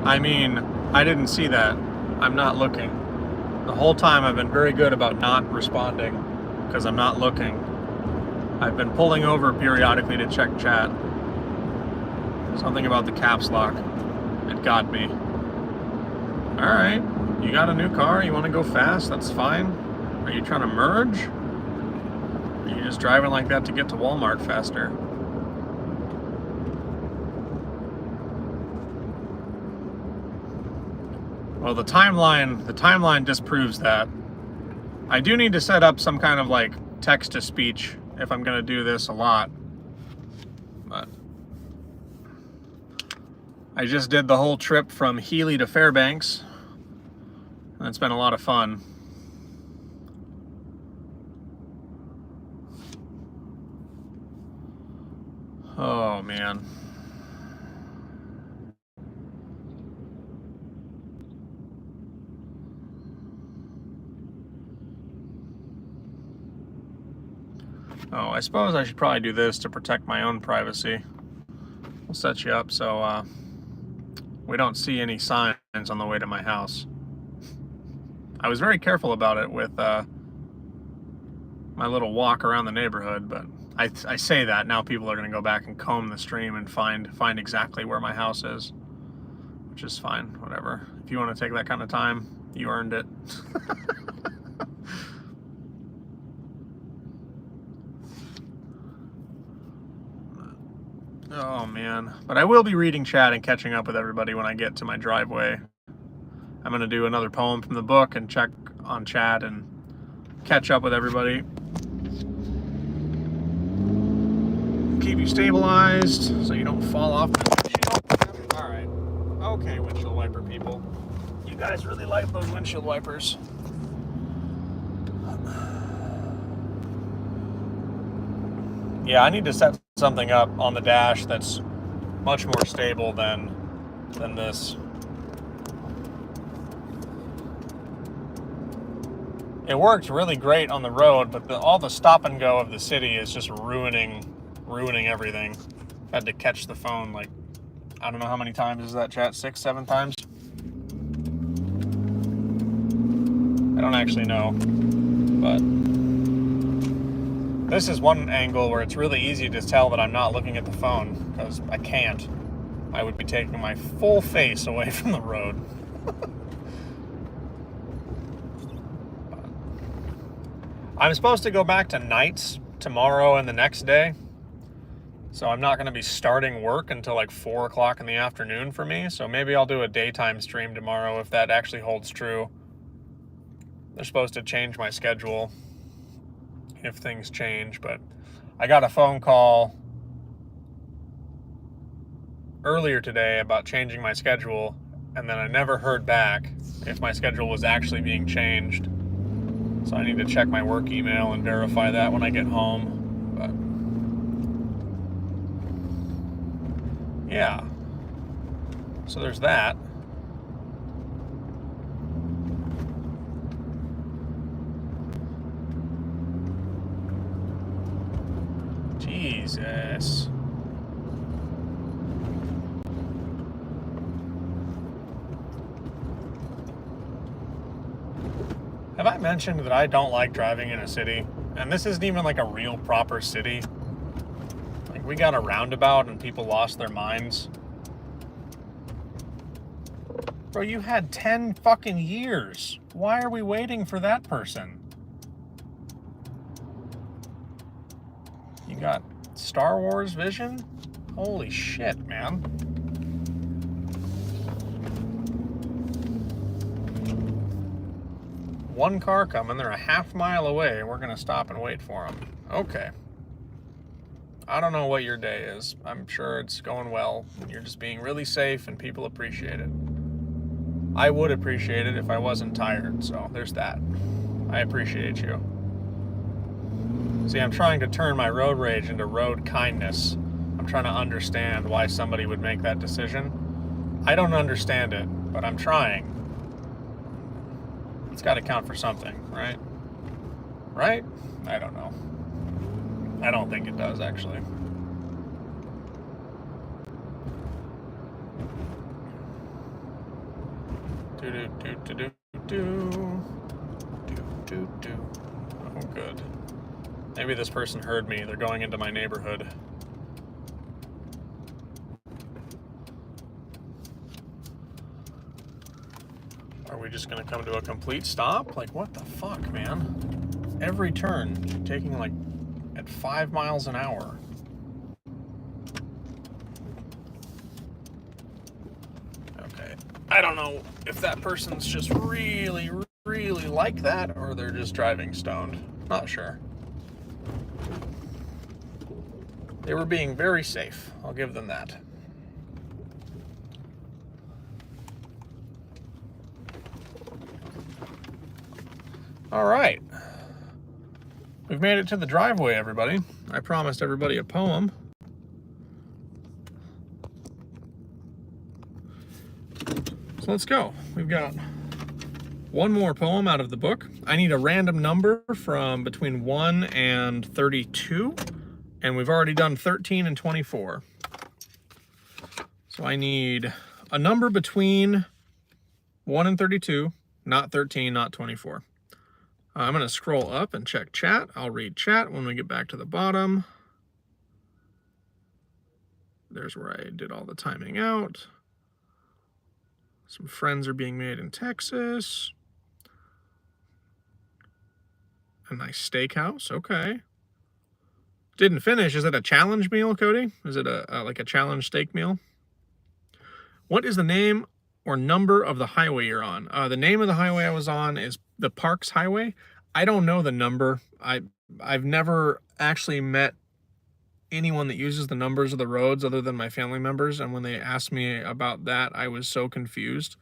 I mean, I didn't see that. I'm not looking. The whole time I've been very good about not responding because I'm not looking. I've been pulling over periodically to check chat. Something about the caps lock. It got me. Alright, you got a new car, you want to go fast, that's fine. Are you trying to merge? Or are you just driving like that to get to Walmart faster? Well, the timeline disproves that. I do need to set up some kind of like text-to-speech if I'm going to do this a lot. But I just did the whole trip from Healy to Fairbanks. And it's been a lot of fun. Oh, man. Oh, I suppose I should probably do this to protect my own privacy. We'll set you up so we don't see any signs on the way to my house. I was very careful about it with my little walk around the neighborhood, but I say that, now people are going to go back and comb the stream and find exactly where my house is, which is fine, whatever. If you want to take that kind of time, you earned it. Oh man, but I will be reading chat and catching up with everybody when I get to my driveway. I'm going to do another poem from the book and check on chat and catch up with everybody. Keep you stabilized so you don't fall off the windshield. Alright, okay, windshield wiper people. You guys really like those windshield wipers. Yeah, I need to set something up on the dash that's much more stable than this. It worked really great on the road, but all the stop and go of the city is just ruining everything. Had to catch the phone like, I don't know how many times is that, chat? 6, 7 times? I don't actually know, but this is one angle where it's really easy to tell that I'm not looking at the phone, because I can't. I would be taking my full face away from the road. I'm supposed to go back to nights tomorrow and the next day, so I'm not going to be starting work until like 4 o'clock in the afternoon for me, so maybe I'll do a daytime stream tomorrow if that actually holds true. They're supposed to change my schedule if things change, but I got a phone call earlier today about changing my schedule, and then I never heard back if my schedule was actually being changed. So I need to check my work email and verify that when I get home. But yeah, so there's that. Jesus. Have I mentioned that I don't like driving in a city? And this isn't even like a real proper city. Like, we got a roundabout and people lost their minds. Bro, you had 10 fucking years. Why are we waiting for that person? You got Star Wars vision? Holy shit, man. One car coming, they're a half mile away, and we're gonna stop and wait for them. Okay. I don't know what your day is. I'm sure it's going well. You're just being really safe and people appreciate it. I would appreciate it if I wasn't tired, so there's that. I appreciate you. See, I'm trying to turn my road rage into road kindness. I'm trying to understand why somebody would make that decision. I don't understand it, but I'm trying. It's got to count for something, right? Right? I don't know. I don't think it does, actually. Oh, good. Maybe this person heard me. They're going into my neighborhood. Are we just gonna come to a complete stop? Like, what the fuck, man? Every turn, taking like at 5 miles an hour. Okay. I don't know if that person's just really, really like that or they're just driving stoned. Not sure. They were being very safe. I'll give them that. All right. We've made it to the driveway, everybody. I promised everybody a poem. So let's go. We've got one more poem out of the book. I need a random number from between 1 and 32. And we've already done 13 and 24. So I need a number between 1 and 32, not 13, not 24. I'm going to scroll up and check chat. I'll read chat when we get back to the bottom. There's where I did all the timing out. Some friends are being made in Texas. A nice steakhouse. Okay. Didn't finish. Is it a challenge meal, Cody? Is it like a challenge steak meal? What is the name or number of the highway you're on? The name of the highway I was on is the Parks Highway. I don't know the number. I've never actually met anyone that uses the numbers of the roads other than my family members. And when they asked me about that, I was so confused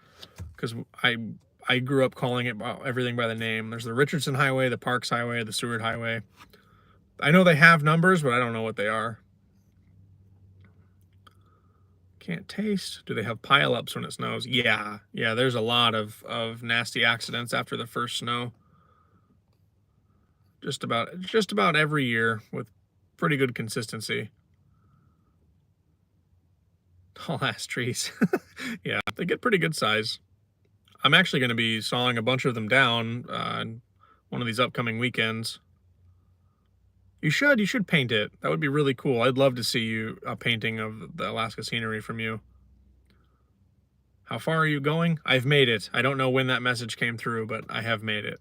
because I grew up calling it everything by the name. There's the Richardson Highway, the Parks Highway, the Seward Highway. I know they have numbers, but I don't know what they are. Can't taste. Do they have pileups when it snows? Yeah, there's a lot of nasty accidents after the first snow. Just about every year with pretty good consistency. Tall ass trees. Yeah, they get pretty good size. I'm actually going to be sawing a bunch of them down one of these upcoming weekends. You should paint it. That would be really cool. I'd love to see a painting of the Alaska scenery from you. How far are you going? I've made it. I don't know when that message came through, but I have made it.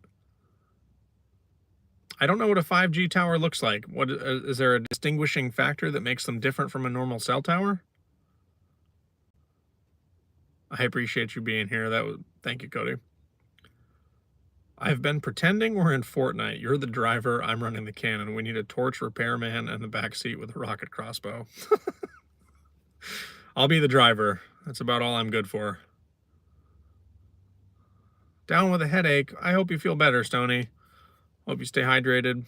I don't know what a 5G tower looks like. What is there a distinguishing factor that makes them different from a normal cell tower? I appreciate you being here. Thank you, Cody. I've been pretending we're in Fortnite. You're the driver. I'm running the cannon. We need a torch repairman in the back seat with a rocket crossbow. I'll be the driver. That's about all I'm good for. Down with a headache. I hope you feel better, Stony. Hope you stay hydrated.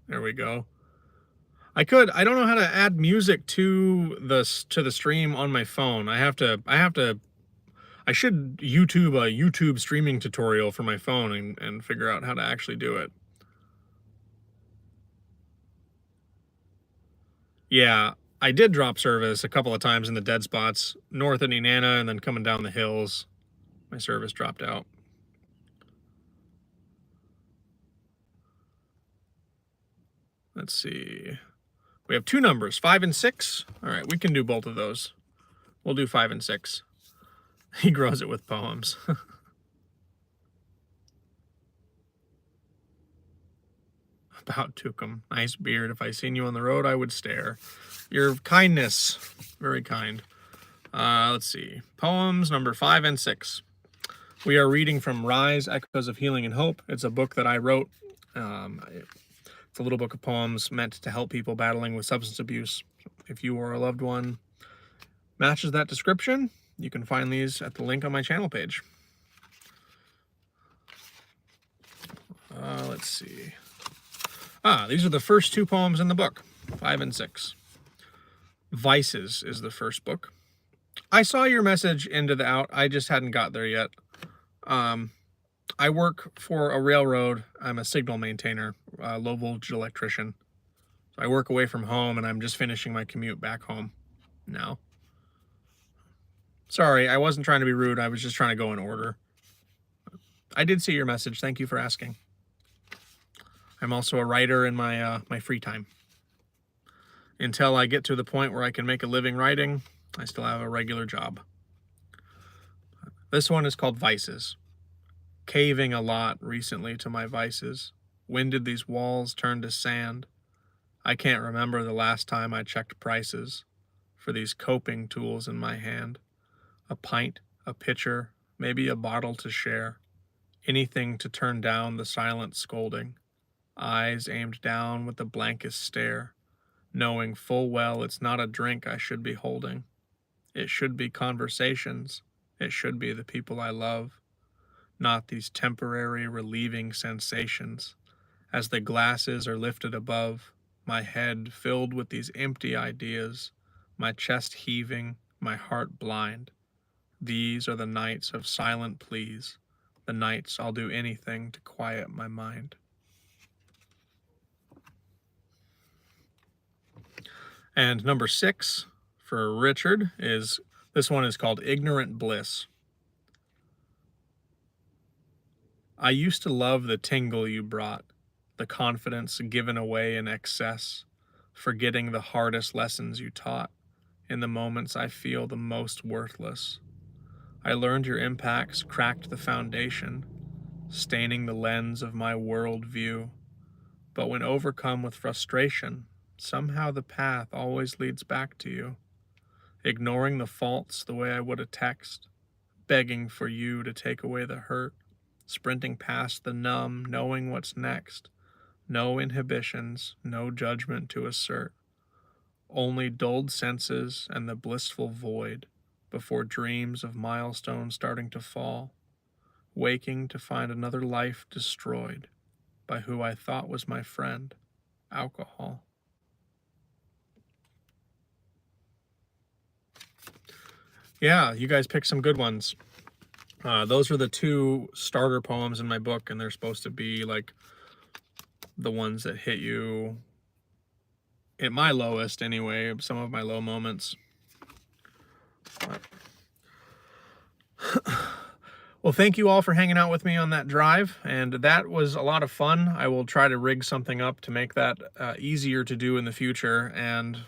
There we go. I don't know how to add music to the stream on my phone. I should YouTube a YouTube streaming tutorial for my phone and figure out how to actually do it. Yeah, I did drop service a couple of times in the dead spots, north of Nenana and then coming down the hills. My service dropped out. Let's see. We have two numbers, 5 and 6. All right, we can do both of those. We'll do 5 and 6. He grows it with poems. About Tukum. Nice beard. If I seen you on the road, I would stare. Your kindness. Very kind. Let's see. Poems number 5 and 6. We are reading from Rise, Echoes of Healing and Hope. It's a book that I wrote. It's a little book of poems meant to help people battling with substance abuse. If you or a loved one matches that description, you can find these at the link on my channel page. Let's see. These are the first two poems in the book, 5 and 6. Vices is the first book. I saw your message into the out. I just hadn't got there yet. I work for a railroad. I'm a signal maintainer, low voltage electrician. So I work away from home, and I'm just finishing my commute back home now. Sorry, I wasn't trying to be rude. I was just trying to go in order. I did see your message. Thank you for asking. I'm also a writer in my my free time. Until I get to the point where I can make a living writing, I still have a regular job. This one is called Vices. Caving a lot recently to my vices. When did these walls turn to sand? I can't remember the last time I checked prices for these coping tools in my hand. A pint, a pitcher, maybe a bottle to share. Anything to turn down the silent scolding. Eyes aimed down with the blankest stare, knowing full well it's not a drink I should be holding. It should be conversations. It should be the people I love. Not these temporary relieving sensations. As the glasses are lifted above, my head filled with these empty ideas, my chest heaving, my heart blind. These are the nights of silent pleas, the nights I'll do anything to quiet my mind. And number 6 for Richard is, this one is called Ignorant Bliss. I used to love the tingle you brought, the confidence given away in excess, forgetting the hardest lessons you taught in the moments I feel the most worthless. I learned your impacts cracked the foundation, staining the lens of my world view. But when overcome with frustration, somehow the path always leads back to you, ignoring the faults the way I would a text, begging for you to take away the hurt, sprinting past the numb, knowing what's next, no inhibitions, no judgment to assert, only dulled senses and the blissful void before dreams of milestones starting to fall, waking to find another life destroyed by who I thought was my friend, alcohol. Yeah, you guys picked some good ones. Those are the two starter poems in my book, and they're supposed to be like the ones that hit you at my lowest anyway, some of my low moments. Well, thank you all for hanging out with me on that drive, and that was a lot of fun. I will try to rig something up to make that easier to do in the future, and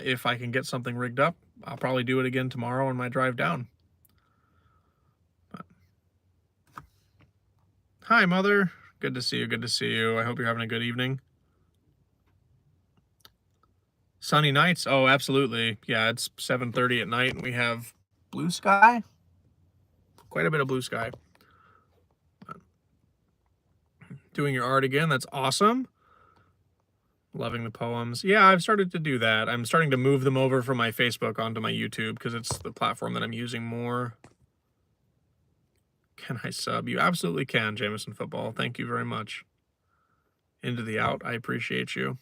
if I can get something rigged up, I'll probably do it again tomorrow on my drive down. Hi, Mother. Good to see you. Good to see you. I hope you're having a good evening. Sunny nights? Oh, absolutely. Yeah, it's 7:30 at night, and we have blue sky. Quite a bit of blue sky. Doing your art again. That's awesome. Loving the poems. Yeah, I've started to do that. I'm starting to move them over from my Facebook onto my YouTube because it's the platform that I'm using more. Can I sub? You absolutely can, Jameson Football. Thank you very much. Into the out. I appreciate you.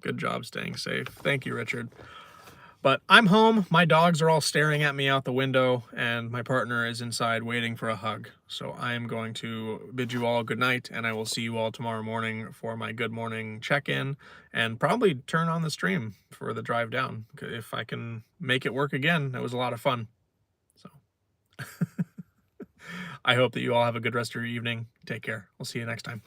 Good job staying safe. Thank you, Richard. But I'm home. My dogs are all staring at me out the window, and my partner is inside waiting for a hug. So I am going to bid you all good night, and I will see you all tomorrow morning for my good morning check-in, and probably turn on the stream for the drive down if I can make it work again. It was a lot of fun. So I hope that you all have a good rest of your evening. Take care. We'll see you next time.